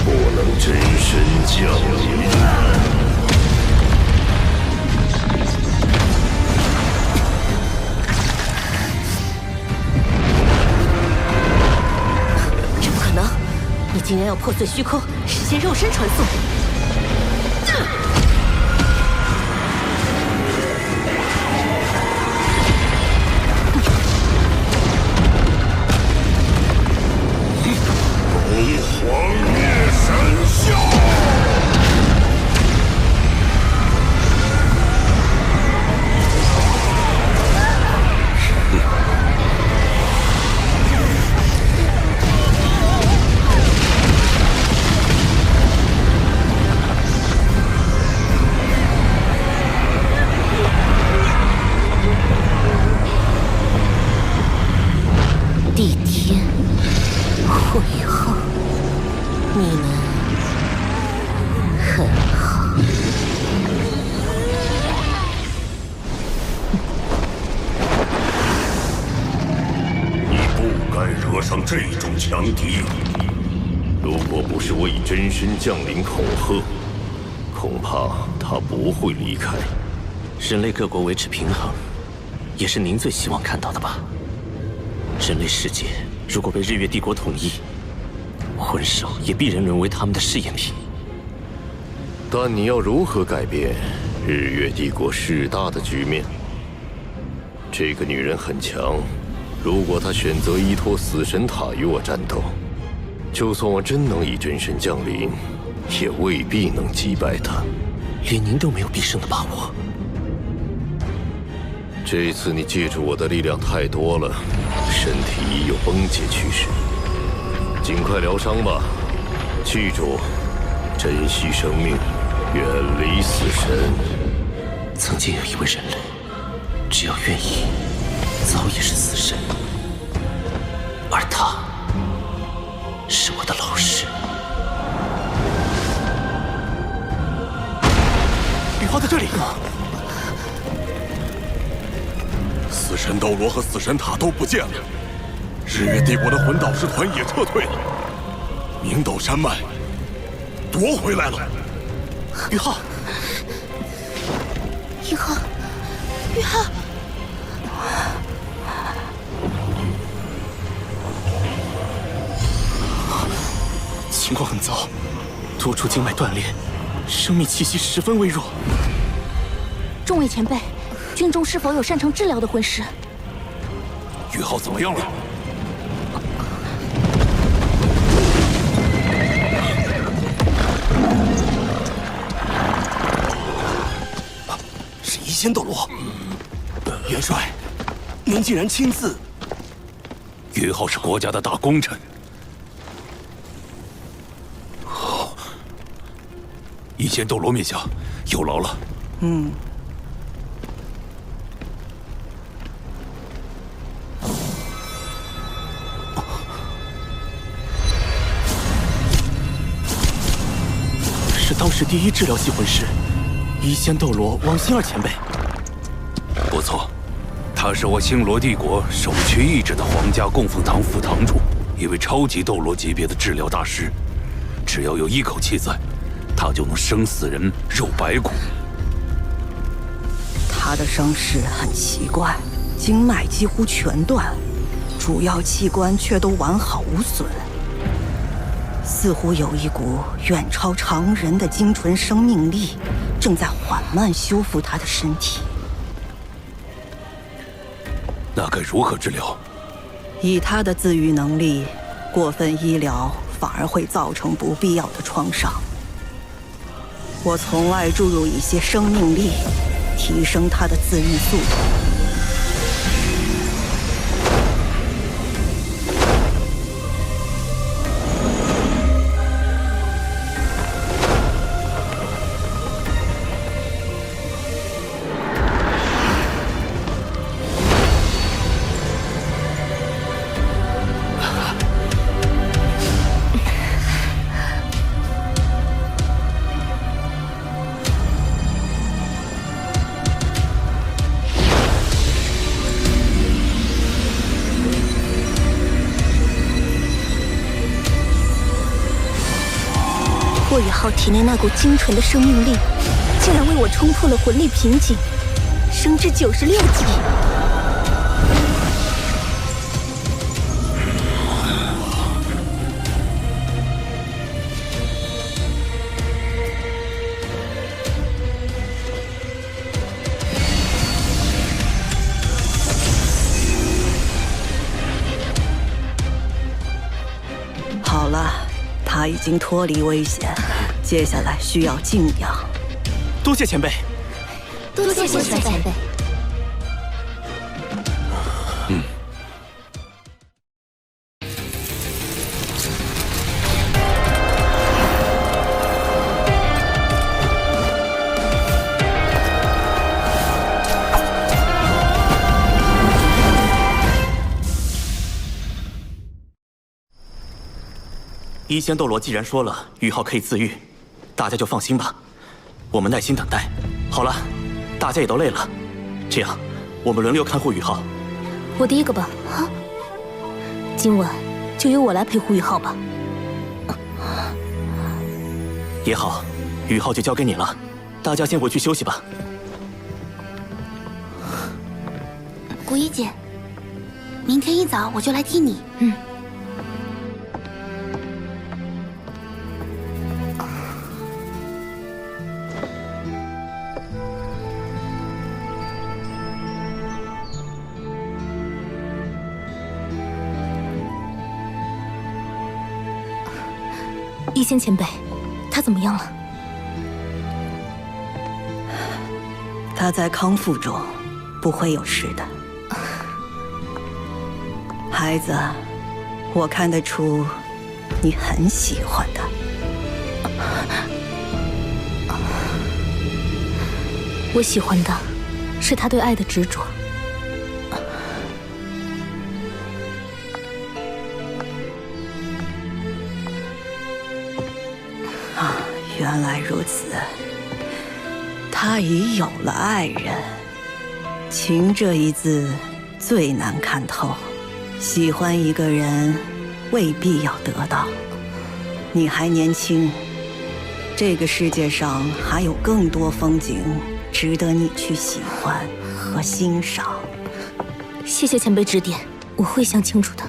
不能真身降临？这不可能！你竟然要破碎虚空，实现肉身传送！黄灭神笑！帝天，会后你们很好。你不该惹上这种强敌。如果不是为真身降临恐吓，恐怕他不会离开。人类各国维持平衡，也是您最希望看到的吧？人类世界如果被日月帝国统一，魂兽也必然沦为他们的试验品。但你要如何改变日月帝国势大的局面？这个女人很强，如果她选择依托死神塔与我战斗，就算我真能以真身降临，也未必能击败她。连您都没有必胜的把握。这次你借助我的力量太多了，身体已有崩解趋势。尽快疗伤吧，记住，珍惜生命，远离死神。曾经有一位人类，只要愿意，早已是死神，而他是我的老师。羽浩在这里。死神斗罗和死神塔都不见了，日月帝国的魂导师团也撤退了，明斗山脉夺回来了。羽浩，羽浩，羽浩，情况很糟，多处经脉断裂，生命气息十分微弱。众位前辈，军中是否有擅长治疗的魂师？羽浩怎么样了？是一仙斗罗。元帅，您竟然亲自……羽浩是国家的大功臣。一仙斗罗灭下，有劳了。是当时第一治疗系魂师，一仙斗罗王心儿前辈。不错，他是我星罗帝国首屈一指的皇家供奉堂副堂主，一位超级斗罗级别的治疗大师。只要有一口气在，他就能生死人肉白骨。他的伤势很奇怪，经脉几乎全断，主要器官却都完好无损。似乎有一股远超常人的精纯生命力，正在缓慢修复他的身体。那该如何治疗？以他的自愈能力，过分医疗反而会造成不必要的创伤。我从外注入一些生命力，提升他的自愈速度。霍雨浩体内那股精纯的生命力，竟然为我冲破了魂力瓶颈，升至96级。好了，他已经脱离危险，接下来需要静养。多谢前辈。多谢前辈。一仙斗罗既然说了雨浩可以自愈，大家就放心吧，我们耐心等待。好了，大家也都累了，这样我们轮流看护雨浩。我第一个吧。今晚就由我来陪护雨浩吧。也好，雨浩就交给你了，大家先回去休息吧。古一姐，明天一早我就来替你。一仙前辈，他怎么样了？他在康复中，不会有事的。孩子，我看得出你很喜欢他。我喜欢的是他对爱的执着。原来如此，他已有了爱人。情这一字最难看透，喜欢一个人未必要得到。你还年轻，这个世界上还有更多风景值得你去喜欢和欣赏。谢谢前辈指点，我会想清楚的。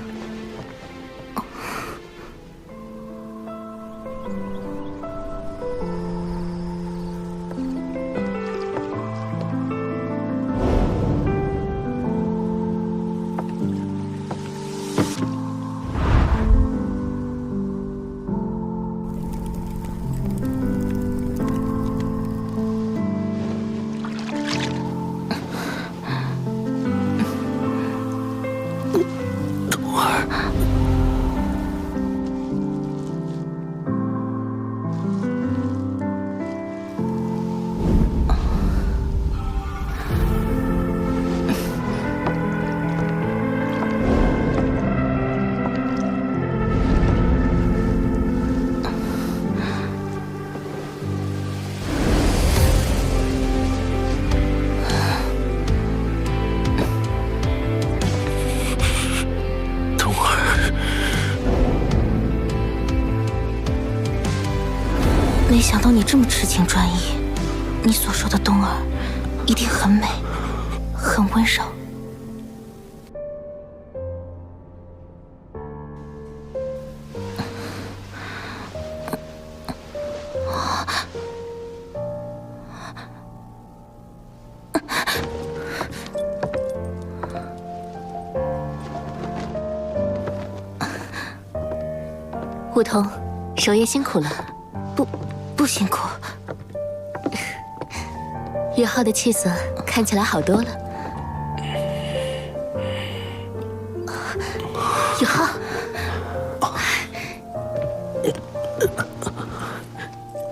冬儿，想到你这么痴情专一，你所说的冬儿一定很美，很温柔。梧桐，守夜辛苦了。不辛苦。宇浩的气色看起来好多了。宇浩，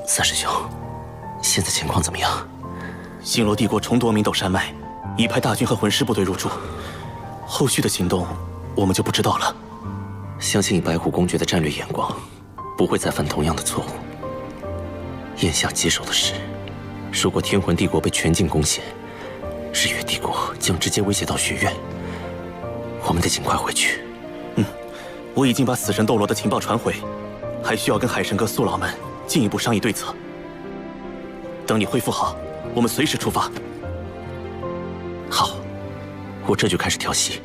三师兄，现在情况怎么样？星罗帝国重夺明斗山脉，已派大军和魂师部队入驻，后续的行动我们就不知道了。相信以白虎公爵的战略眼光，不会再犯同样的错误。眼下棘手的是，如果天魂帝国被全境攻陷，日月帝国将直接威胁到学院。我们得尽快回去。我已经把死神斗罗的情报传回，还需要跟海神阁宿老们进一步商议对策。等你恢复好，我们随时出发。好，我这就开始调息。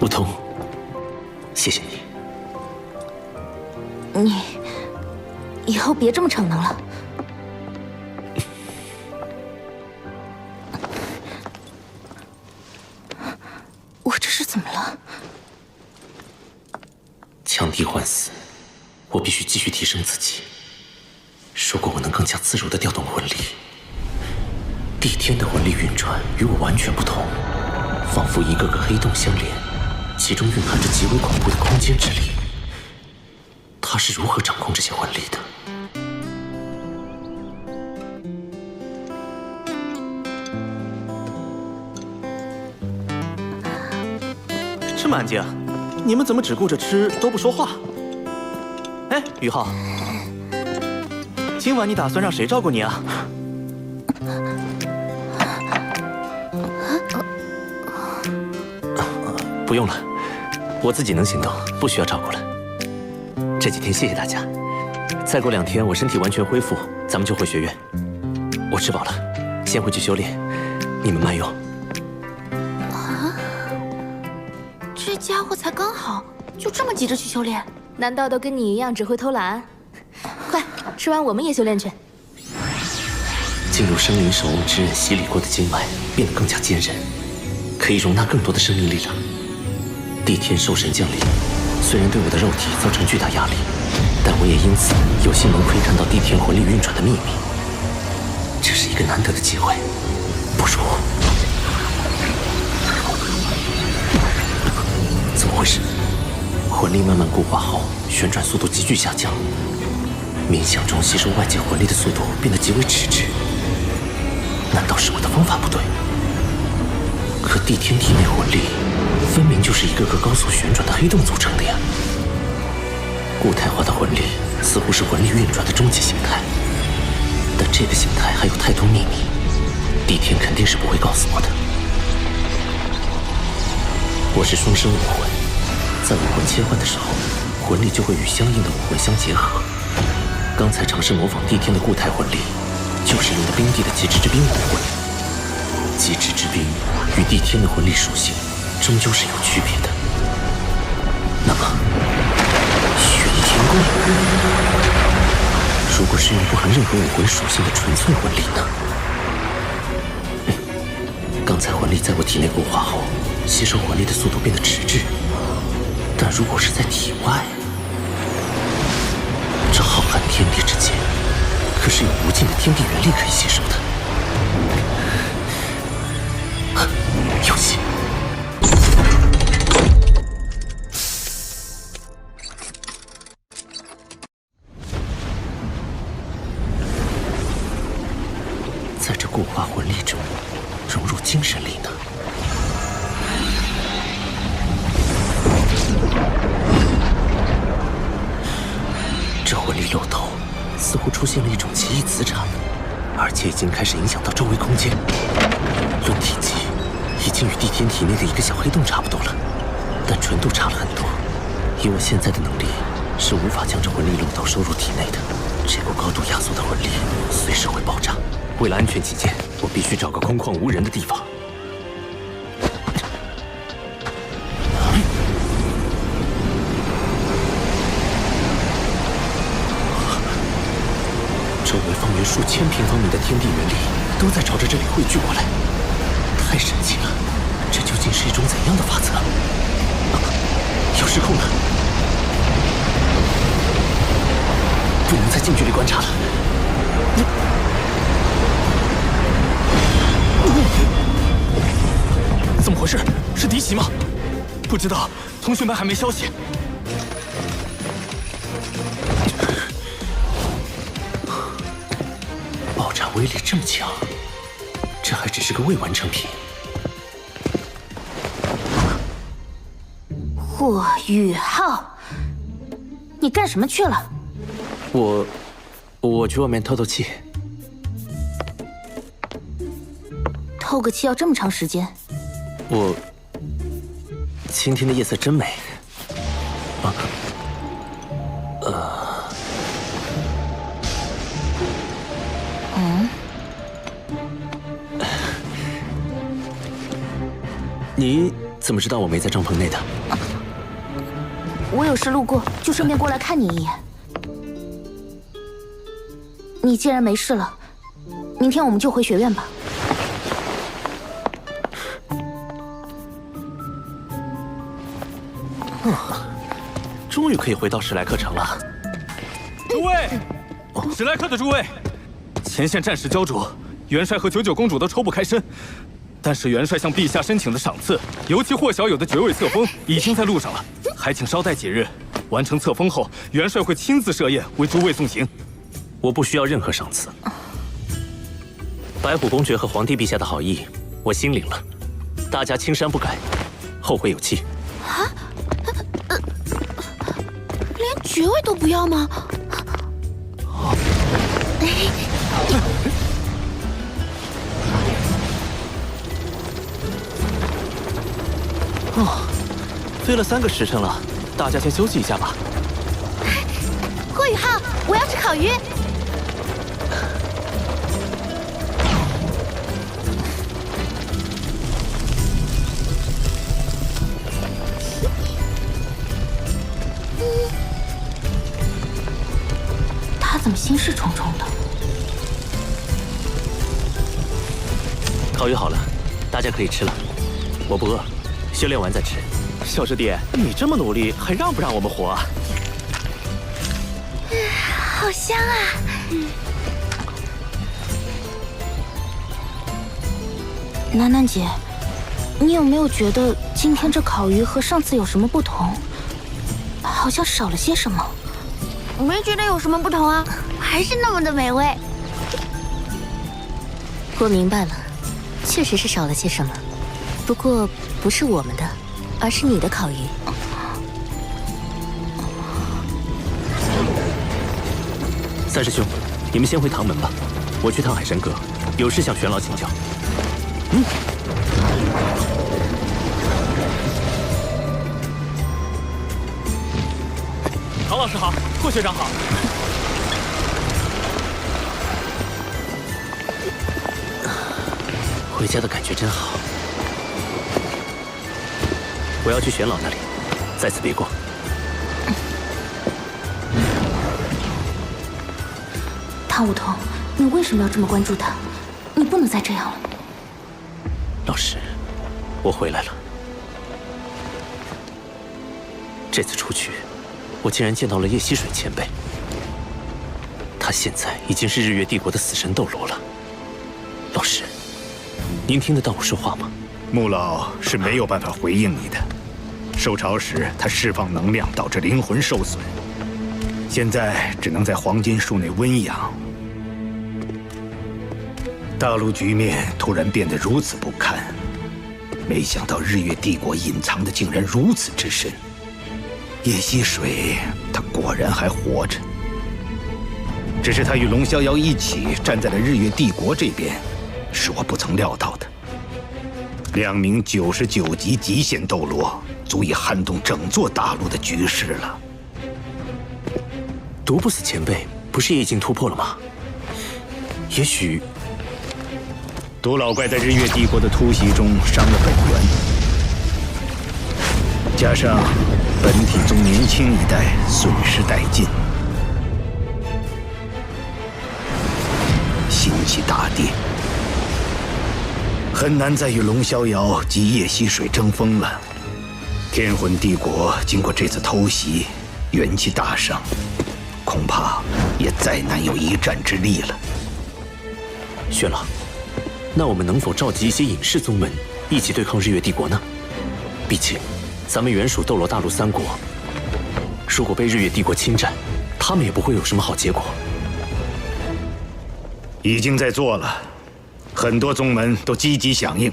梧桐，谢谢你。你以后别这么逞能了。我这是怎么了？强敌换死，我必须继续提升自己。如果我能更加自如地调动魂力，帝天的魂力运转与我完全不同，仿佛一个个黑洞相连，其中蕴含着极为恐怖的空间之力。他是如何掌控这些魂力的？这满姐，你们怎么只顾着吃都不说话？哎，宇浩，今晚你打算让谁照顾你啊？不用了，我自己能行动，不需要照顾了。这几天谢谢大家，再过2天我身体完全恢复，咱们就回学院。我吃饱了，先回去修炼，你们慢用。啊，这家伙才刚好，就这么急着去修炼？难道都跟你一样只会偷懒？快，吃完我们也修炼去。进入生灵守望之刃洗礼过的经脉变得更加坚韧，可以容纳更多的生命力量。帝天兽神降临，虽然对我的肉体造成巨大压力，但我也因此有幸能窥看到帝天魂力运转的秘密。这是一个难得的机会，不如……怎么回事？魂力慢慢固化后，旋转速度急剧下降，冥想中吸收外界魂力的速度变得极为迟滞。难道是我的方法不对？可帝天体内魂力分明就是一个个高速旋转的黑洞组成的呀。固态化的魂力似乎是魂力运转的终极形态，但这个形态还有太多秘密，帝天肯定是不会告诉我的。我是双生武魂，在武魂切换的时候，魂力就会与相应的武魂相结合。刚才尝试模仿帝天的固态魂力，就是用的冰帝的极致之冰武魂。极致之冰与帝天的魂力属性终究是有区别的。那么，玄天棍，如果是用不含任何武魂属性的纯粹魂力呢？刚才魂力在我体内固化后，吸收魂力的速度变得迟滞，但如果是在体外，这浩瀚天地之间，可是有无尽的天地元力可以吸收的。有戏！在这固化魂力中融入精神力呢？这魂力漏斗似乎出现了一种奇异磁场，而且已经开始影响到周围空间。论体积，已经与帝天体内的一个小黑洞差不多了，但纯度差了很多。以我现在的能力，是无法将这魂力漏斗收入体内的。这股高度压缩的魂力随时会爆炸。为了安全起见，我必须找个空旷无人的地方。周围方圆数千平方米的天地元力都在朝着这里汇聚过来，太神奇了！这究竟是一种怎样的法则？有失控了，不能再近距离观察了。怎么回事？是敌袭吗？不知道，同学们还没消息。爆炸威力这么强，这还只是个未完成品。霍雨浩，你干什么去了？我去外面透透气。透个气要这么长时间？今天的夜色真美。你怎么知道我没在帐篷内的？我有事路过，就顺便过来看你一眼。你既然没事了，明天我们就回学院吧。终于可以回到史莱克城了。诸位，史莱克的诸位，前线战事焦灼，元帅和99公主都抽不开身。但是元帅向陛下申请的赏赐，尤其霍小友的绝味册封，已经在路上了。还请稍待几日，完成册封后，元帅会亲自设宴为诸位送行。我不需要任何赏赐。白虎公爵和皇帝陛下的好意，我心领了。大家青山不改，后会有期。啊？连爵位都不要吗？飞了3个时辰了，大家先休息一下吧。霍雨浩，我要吃烤鱼。他怎么心事重重的？烤鱼好了，大家可以吃了。我不饿，修炼完再吃。小师弟，你这么努力，还让不让我们活啊？好香啊！楠楠姐，你有没有觉得今天这烤鱼和上次有什么不同？好像少了些什么。没觉得有什么不同啊，还是那么的美味。我明白了，确实是少了些什么，不过不是我们的，而是你的烤鱼。三师兄，你们先回唐门吧，我去趟海神阁，有事向玄老请教。唐老师好，霍学长好。回家的感觉真好。我要去玄老那里，在此别过。唐舞桐，你为什么要这么关注他？你不能再这样了。老师，我回来了。这次出去，我竟然见到了叶溪水前辈。他现在已经是日月帝国的死神斗罗了。老师，您听得到我说话吗？穆老是没有办法回应你的。受潮时，他释放能量导致灵魂受损，现在只能在黄金树内温养。大陆局面突然变得如此不堪，没想到日月帝国隐藏的竟然如此之深。叶溪水，他果然还活着，只是他与龙逍遥一起站在了日月帝国这边，是我不曾料到的。2名99级极限斗罗，足以撼动整座大陆的局势了。毒不死前辈不是也已经突破了吗？也许毒老怪在日月帝国的突袭中伤了本源，加上本体宗年轻一代损失殆尽，心气大跌，很难再与龙逍遥及叶溪水争锋了。天魂帝国经过这次偷袭，元气大伤，恐怕也再难有一战之力了。玄老，那我们能否召集一些隐士宗门，一起对抗日月帝国呢？毕竟，咱们原属斗罗大陆3国，如果被日月帝国侵占，他们也不会有什么好结果。已经在做了，很多宗门都积极响应，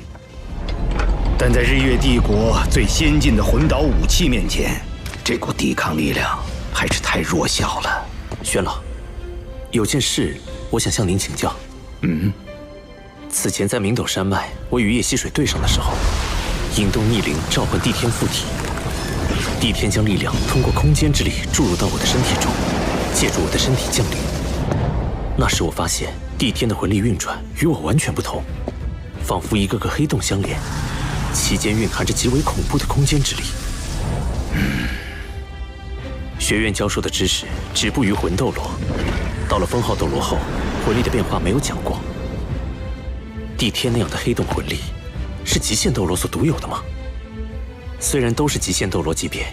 但在日月帝国最先进的魂导武器面前，这股抵抗力量还是太弱小了。玄老，有件事我想向您请教。此前在明斗山脉，我与叶溪水对上的时候，引动逆灵召唤帝天附体，帝天将力量通过空间之力注入到我的身体中，借助我的身体降临。那时我发现帝天的魂力运转与我完全不同，仿佛一个个黑洞相连，其间蕴含着极为恐怖的空间之力。学院教授的知识止步于魂斗罗，到了封号斗罗后，魂力的变化没有讲过。帝天那样的黑洞魂力，是极限斗罗所独有的吗？虽然都是极限斗罗级别，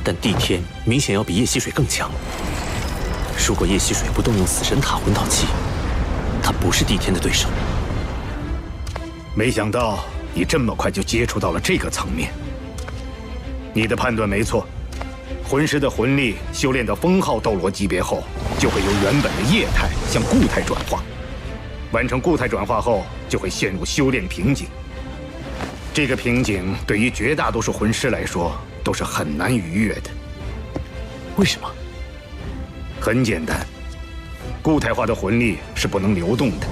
但帝天明显要比叶溪水更强。如果叶溪水不动用死神塔魂导器，他不是帝天的对手。没想到你这么快就接触到了这个层面。你的判断没错，魂师的魂力修炼到封号斗罗级别后，就会由原本的液态向固态转化。完成固态转化后，就会陷入修炼瓶颈。这个瓶颈对于绝大多数魂师来说都是很难逾越的。为什么？很简单，固态化的魂力是不能流动的，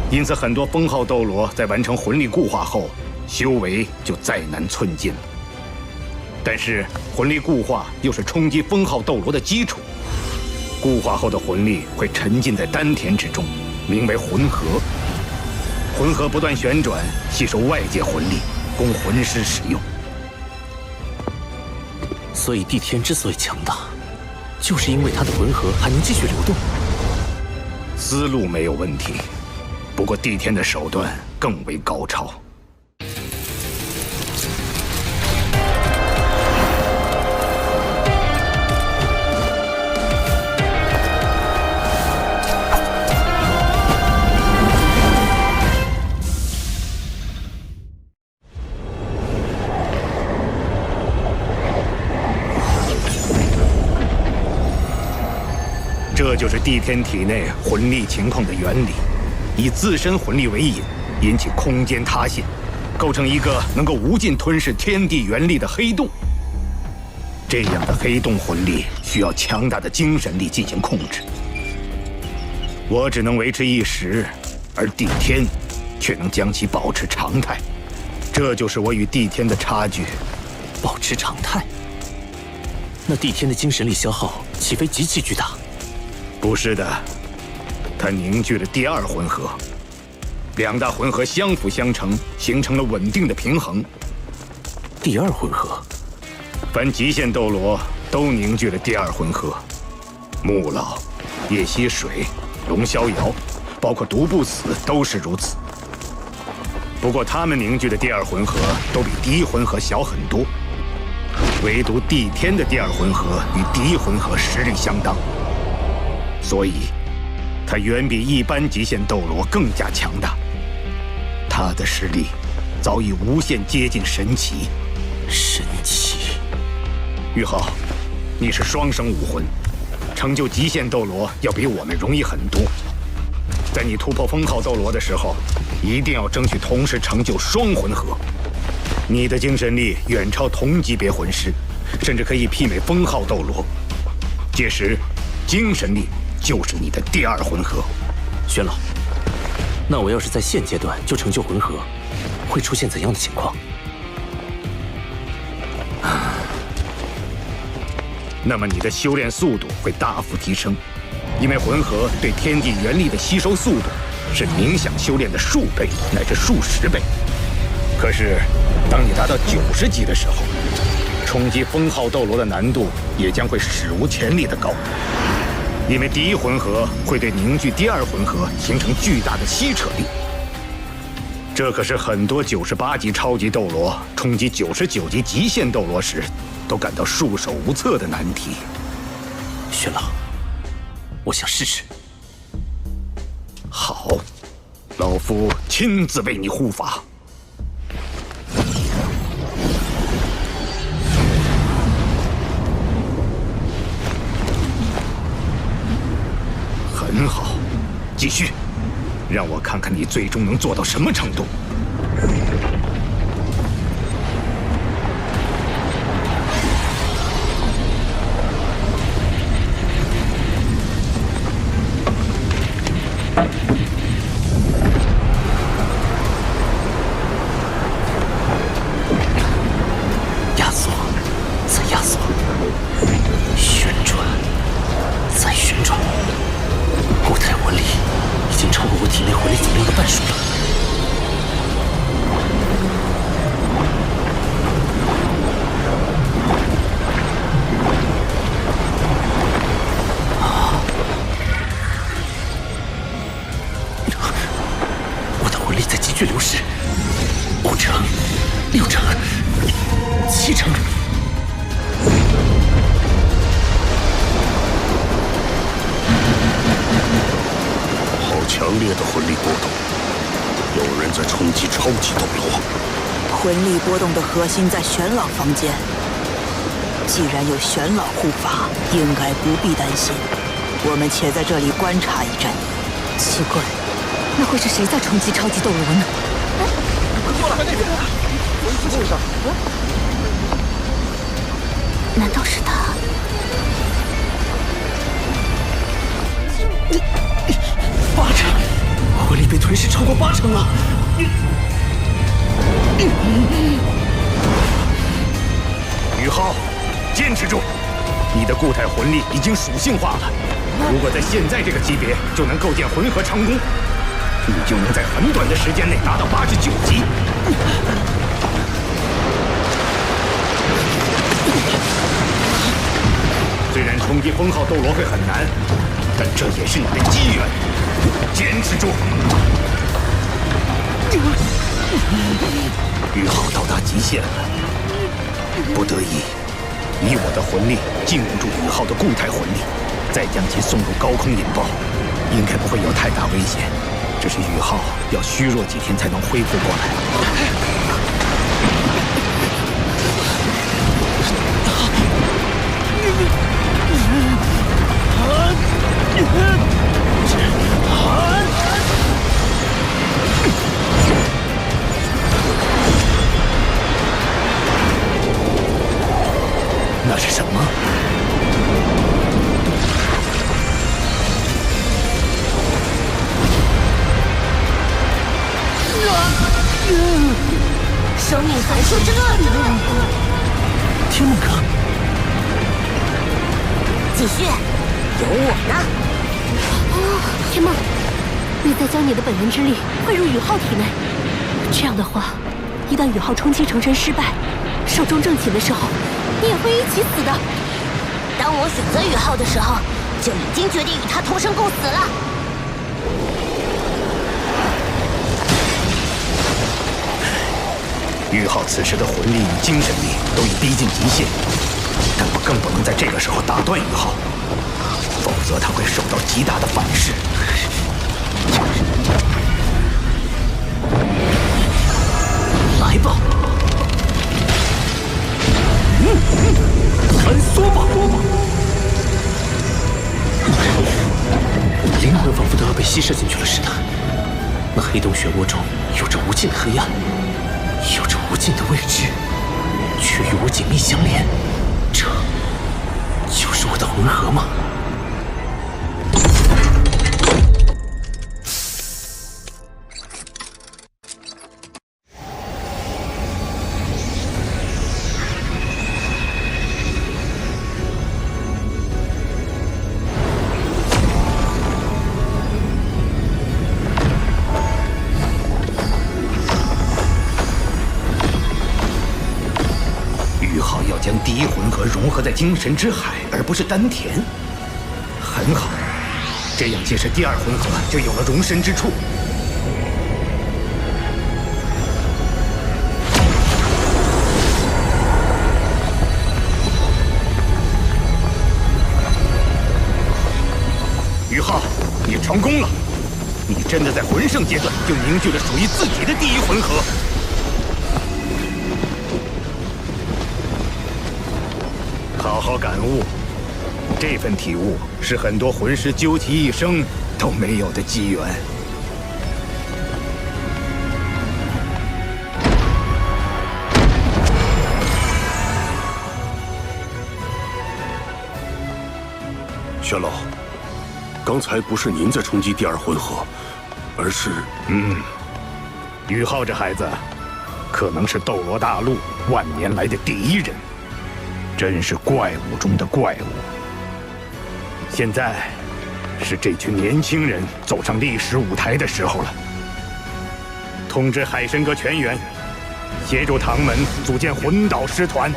因此很多封号斗罗在完成魂力固化后，修为就再难寸进了。但是魂力固化又是冲击封号斗罗的基础，固化后的魂力会沉浸在丹田之中，名为魂核。魂核不断旋转，吸收外界魂力，供魂师使用。所以帝天之所以强大，就是因为他的魂核还能继续流动。思路没有问题，不过帝天的手段更为高超。这就是帝天体内魂力情况的原理，以自身魂力为引，引起空间塌陷，构成一个能够无尽吞噬天地元力的黑洞。这样的黑洞魂力需要强大的精神力进行控制，我只能维持一时，而帝天却能将其保持常态。这就是我与帝天的差距。保持常态？那帝天的精神力消耗岂非极其巨大？不是的，它凝聚了第二魂核，两大魂核相辅相成，形成了稳定的平衡。第二魂核，凡极限斗罗都凝聚了第二魂核，穆老、叶溪水、龙逍遥，包括毒不死都是如此。不过他们凝聚的第二魂核都比第一魂核小很多，唯独帝天的第二魂核与第一魂核实力相当。所以，他远比一般极限斗罗更加强大。他的实力早已无限接近神奇。神奇！玉浩，你是双生武魂，成就极限斗罗要比我们容易很多。在你突破封号斗罗的时候，一定要争取同时成就双魂核。你的精神力远超同级别魂师，甚至可以媲美封号斗罗。届时，精神力就是你的第二魂核。玄老，那我要是在现阶段就成就魂核，会出现怎样的情况？那么你的修炼速度会大幅提升，因为魂核对天地元力的吸收速度是冥想修炼的数倍乃至数十倍。可是，当你达到90级的时候，冲击封号斗罗的难度也将会史无前例的高，因为第一魂核会对凝聚第二魂核形成巨大的吸扯力。这可是很多98级超级斗罗冲击99级极限斗罗时都感到束手无策的难题。玄老，我想试试。好，老夫亲自为你护法。很好，继续，让我看看你最终能做到什么程度。压缩，再压缩，旋转，再旋转。固态魂力已经超过我体内魂力总量的半数了。我的魂力在急剧流失，5成、6成、7成。强烈的魂力波动，有人在冲击超级斗罗。魂力波动的核心在玄老房间，既然有玄老护法，应该不必担心。我们且在这里观察一阵。奇怪，那会是谁在冲击超级斗罗呢？快过来，快那边！我一路上。难道是他？8成，魂力被吞噬超过8成了。宇浩，坚持住！你的固态魂力已经属性化了，如果在现在这个级别就能构建魂核长弓，你就能在很短的时间内达到89级。虽然冲击封号斗罗会很难，但这也是你的机缘，坚持住！宇浩到达极限了，不得已，以我的魂力禁锢住宇浩的固态魂力，再将其送入高空引爆，应该不会有太大危险。只是宇浩要虚弱几天才能恢复过来。那是什么？生命还是这里。天梦阁，继续，有我呢。天梦，你再将你的本源之力汇入宇浩体内，这样的话，一旦宇浩冲击成神失败，寿终正寝的时候，你也会一起死的。当我选择宇浩的时候，就已经决定与他同生共死了。宇浩此时的魂力与精神力都已逼近极限，但我更不能在这个时候打断宇浩，否则他会受到极大的反噬。来吧，穿梭吧！灵魂仿佛都要被吸摄进去了似的。那黑洞漩涡中有着无尽的黑暗，有着无尽的未知，却与我紧密相连。这就是我的魂核吗？将第一魂核融合在精神之海，而不是丹田。很好，这样结识第二魂核就有了容身之处。于浩，你成功了！你真的在魂圣阶段就凝聚了属于自己的第一魂核。好好感悟，这份体悟是很多魂师究其一生都没有的机缘。玄老，刚才不是您在冲击第二魂核，而是……于浩这孩子，可能是斗罗大陆万年来的第一人。真是怪物中的怪物。现在是这群年轻人走上历史舞台的时候了。通知海参阁全员，协助唐门组建魂导师团。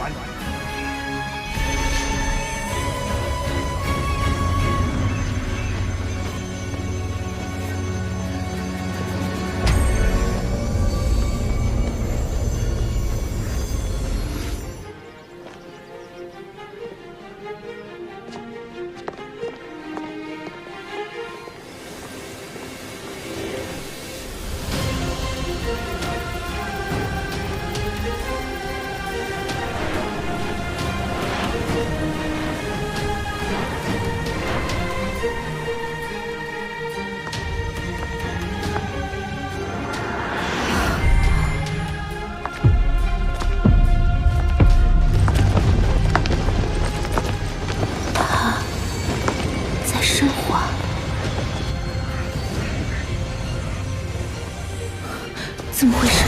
怎么回事？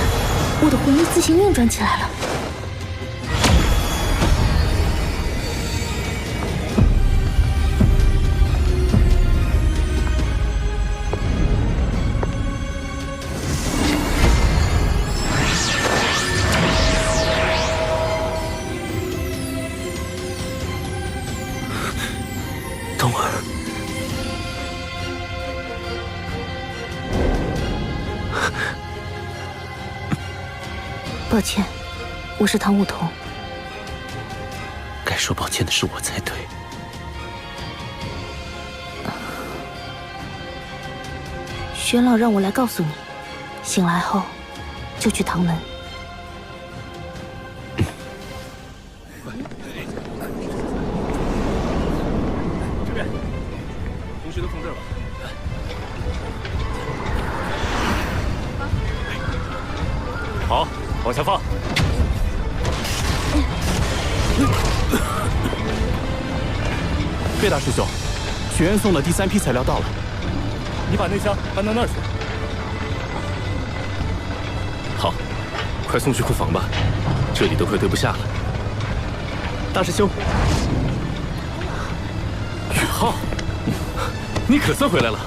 我的魂力自行运转起来了。冬儿。 抱歉，我是唐舞桐。该说抱歉的是我才对。玄老让我来告诉你，醒来后就去唐门。这边，同学都放这儿吧。 好，往下放。岳大师兄，学院送的第3批材料到了，你把那箱搬到那儿去。好，快送去库房吧，这里都快堆不下了。大师兄，宇浩，你可算回来了。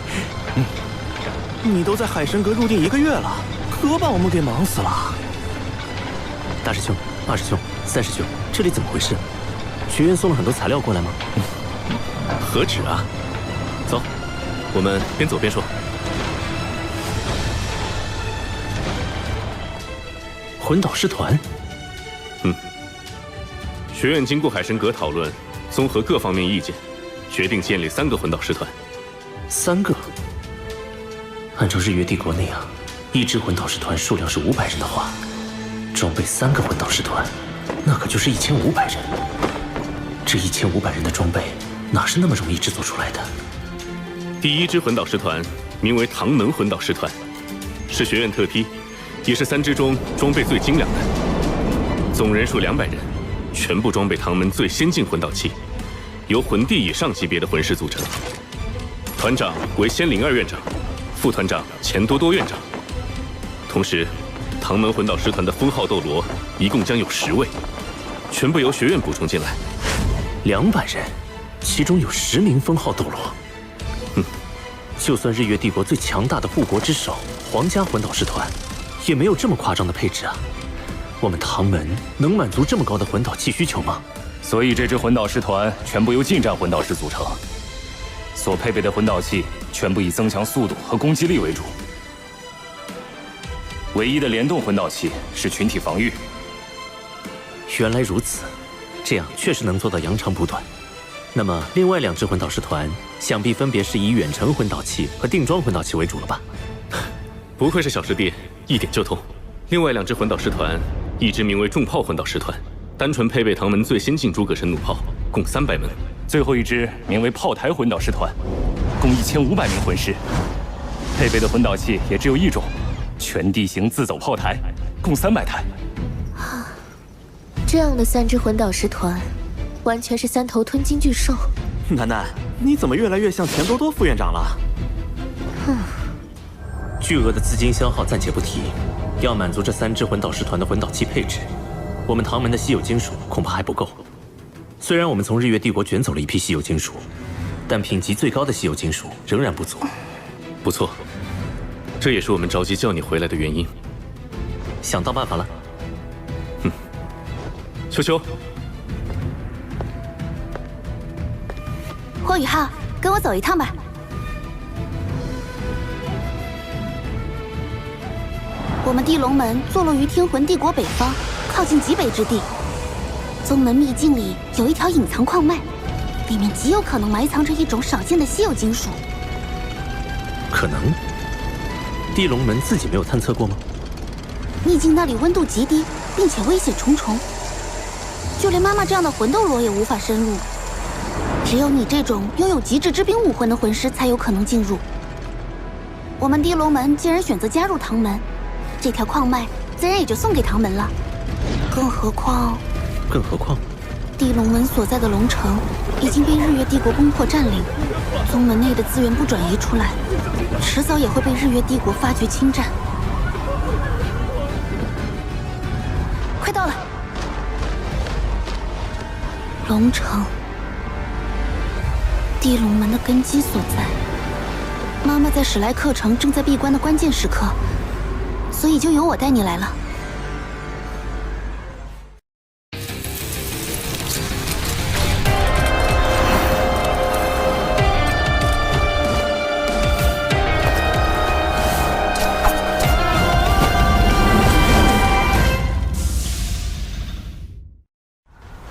你都在海参阁入定1个月了，可把我们给忙死了。大师兄、二师兄、三师兄，这里怎么回事？学院送了很多材料过来吗？何止啊！走，我们边走边说。魂导师团。学院经过海参阁讨论，综合各方面意见，决定建立3个魂导师团。3个？按照日月帝国那样，一支魂导师团数量是500人的话，装备3个魂导师团，那可就是1500人。这1500人的装备，哪是那么容易制作出来的？第1支魂导师团名为唐门魂导师团，是学院特批，也是3支中装备最精良的。总人数200人，全部装备唐门最先进魂导器，由魂帝以上级别的魂师组成。团长为仙灵2院长，副团长钱多多院长。同时，唐门魂导师团的封号斗罗一共将有10位，全部由学院补充进来。200人，其中有10名封号斗罗。就算日月帝国最强大的护国之首皇家魂导师团，也没有这么夸张的配置啊！我们唐门能满足这么高的魂导器需求吗？所以这支魂导师团全部由近战魂导师组成，所配备的魂导器全部以增强速度和攻击力为主。唯一的联动魂导器是群体防御。原来如此，这样确实能做到扬长补短。那么另外2支魂导师团，想必分别是以远程魂导器和定装魂导器为主了吧？不愧是小师弟，一点就通。另外2支魂导师团，一支名为重炮魂导师团，单纯配备唐门最先进诸葛神弩炮，共300门；最后一支名为炮台魂导师团，共1500名魂师，配备的魂导器也只有一种，全地形自走炮台，共300台。这样的3支魂导师团，完全是3头吞金巨兽。楠楠，你怎么越来越像钱多多副院长了？巨额的资金消耗暂且不提，要满足这3支魂导师团的魂导器配置，我们唐门的稀有金属恐怕还不够。虽然我们从日月帝国卷走了一批稀有金属，但品级最高的稀有金属仍然不足。不错，这也是我们着急叫你回来的原因。想到办法了。秋秋，霍雨浩，跟我走一趟吧。我们地龙门坐落于天魂帝国北方，靠近极北之地。宗门秘境里有一条隐藏矿脉，里面极有可能埋藏着一种少见的稀有金属。可能？地龙门自己没有探测过吗？秘境那里温度极低，并且危险重重。就连妈妈这样的魂斗罗也无法深入，只有你这种拥有极致之兵武魂的魂师才有可能进入。我们地龙门既然选择加入唐门，这条矿脉自然也就送给唐门了。更何况，地龙门所在的龙城已经被日月帝国攻破占领，宗门内的资源不转移出来，迟早也会被日月帝国发觉侵占。快到了！龙城，地龙门的根基所在。妈妈在史莱克城正在闭关的关键时刻，所以就由我带你来了。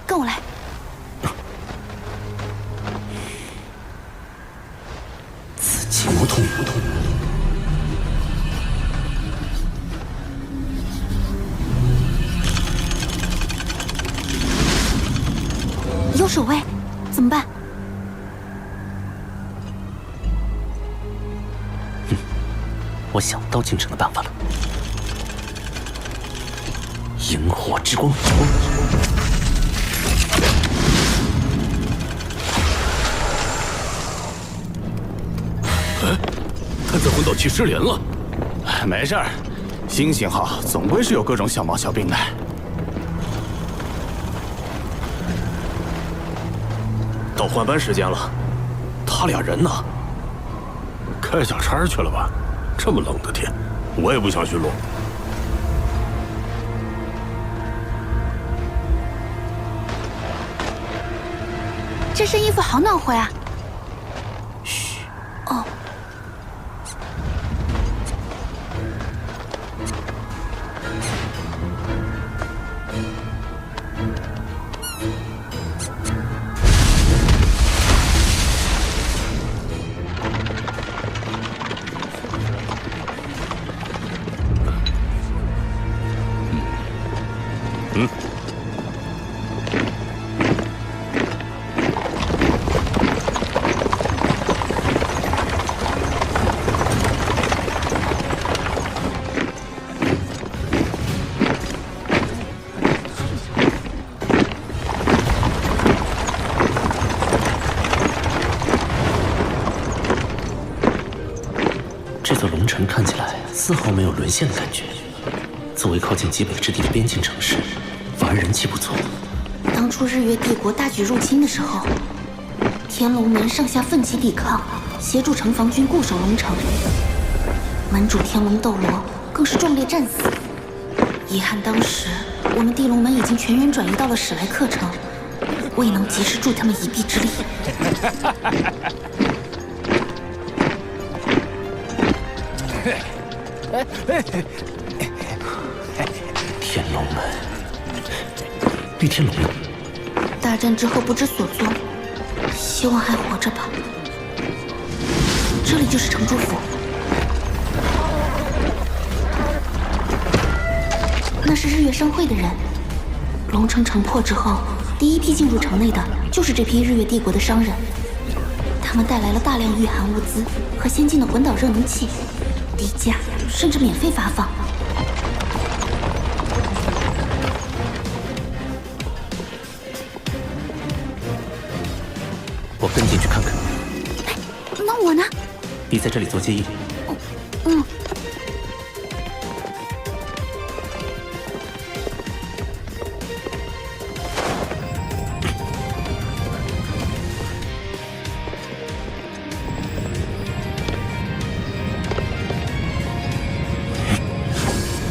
跟我来。此情无痛。有守卫，怎么办？我想到进城的办法了。萤火之光。探测魂导器失联了。没事儿，新信号总归是有各种小毛小病的。到换班时间了，他俩人呢？开小差去了吧？这么冷的天，我也不想巡逻。这身衣服好暖和呀！嘘，哦。这座龙城看起来丝毫没有沦陷的感觉。作为靠近极北之地的边境城市，反而人气不错。当初日月帝国大举入侵的时候，天龙门上下奋起抵抗，协助城防军固守龙城。门主天龙斗罗更是壮烈战死。遗憾当时我们地龙门已经全员转移到了史莱克城，未能及时助他们一臂之力。天龙门，玉天龙呢？大战之后不知所踪，希望还活着吧。这里就是城主府，那是日月商会的人。龙城城破之后，第一批进入城内的就是这批日月帝国的商人，他们带来了大量御寒物资和先进的魂导热能器，低价甚至免费发放。我跟进去看看。那我呢？你在这里做接应。嗯。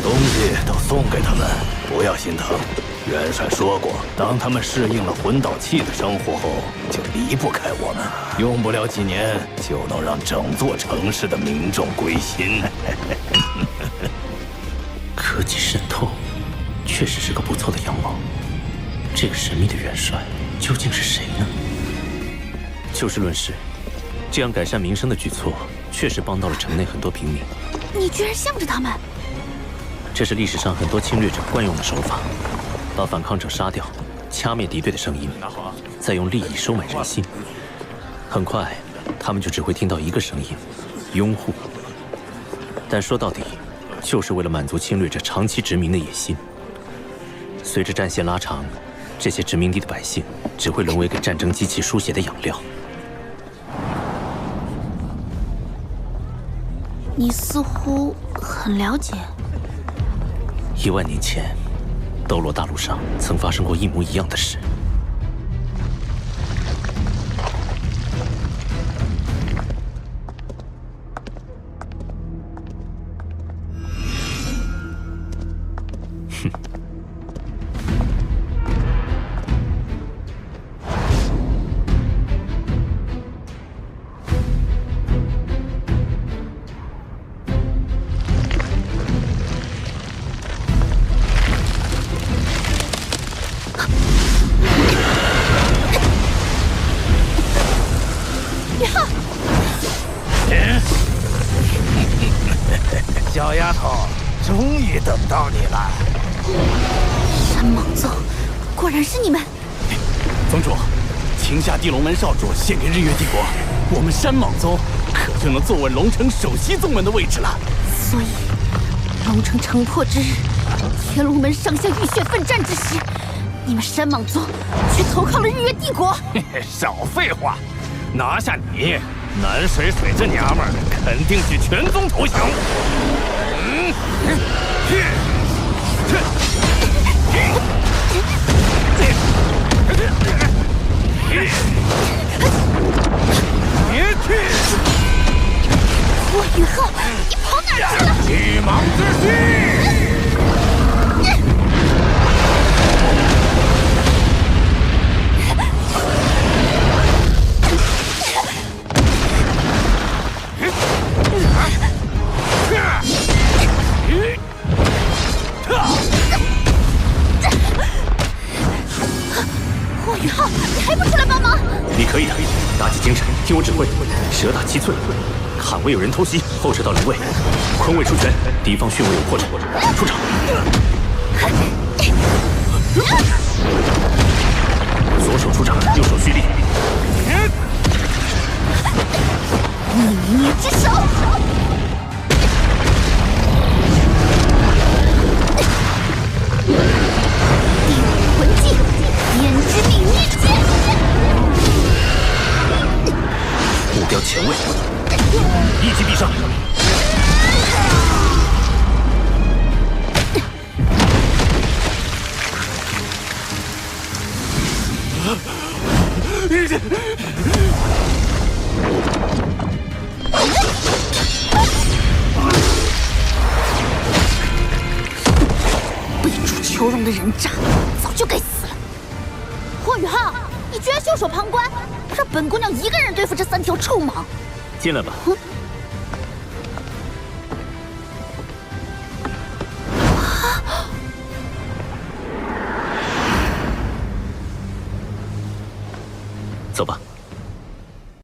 东西都送给他们，不要心疼。元帅说过，当他们适应了魂导器的生活后，就离不开我们。用不了几年，就能让整座城市的民众归心。科技渗透，确实是个不错的阳谋。这个神秘的元帅究竟是谁呢？就事论事，这样改善民生的举措，确实帮到了城内很多平民。你居然向着他们！这是历史上很多侵略者惯用的手法，把反抗者杀掉，掐灭敌对的声音，再用利益收买人心。很快，他们就只会听到一个声音：拥护。但说到底，就是为了满足侵略者长期殖民的野心。随着战线拉长，这些殖民地的百姓只会沦为给战争机器输血的养料。你似乎很了解。10000年前，斗罗大陆上曾发生过一模一样的事。哼。小丫头，终于等到你了。山蟒宗，果然是你们！宗主，请下地龙门少主献给日月帝国，我们山蟒宗可就能坐稳龙城首席宗门的位置了。所以，龙城城破之日，天龙门上下浴血奋战之时，你们山蟒宗却投靠了日月帝国。少废话，拿下你，南水水这娘们儿肯定是全宗投降。别去！霍雨浩，你跑哪儿去了？巨蟒之息！霍雨浩，你还不出来帮忙？你可以的，打起精神，听我指挥，蛇打七寸，坎位有人偷袭，后撤到灵位，坤位出拳，敌方巽位有破绽，出场。左手出掌，右手蓄力。逆捏之手。地武魂技，胭脂逆捏剑。目标前位，一击必杀。头绒的人渣，早就该死了。霍雨浩，你居然袖手旁观，让本姑娘一个人对付这3条臭蟒！进来吧。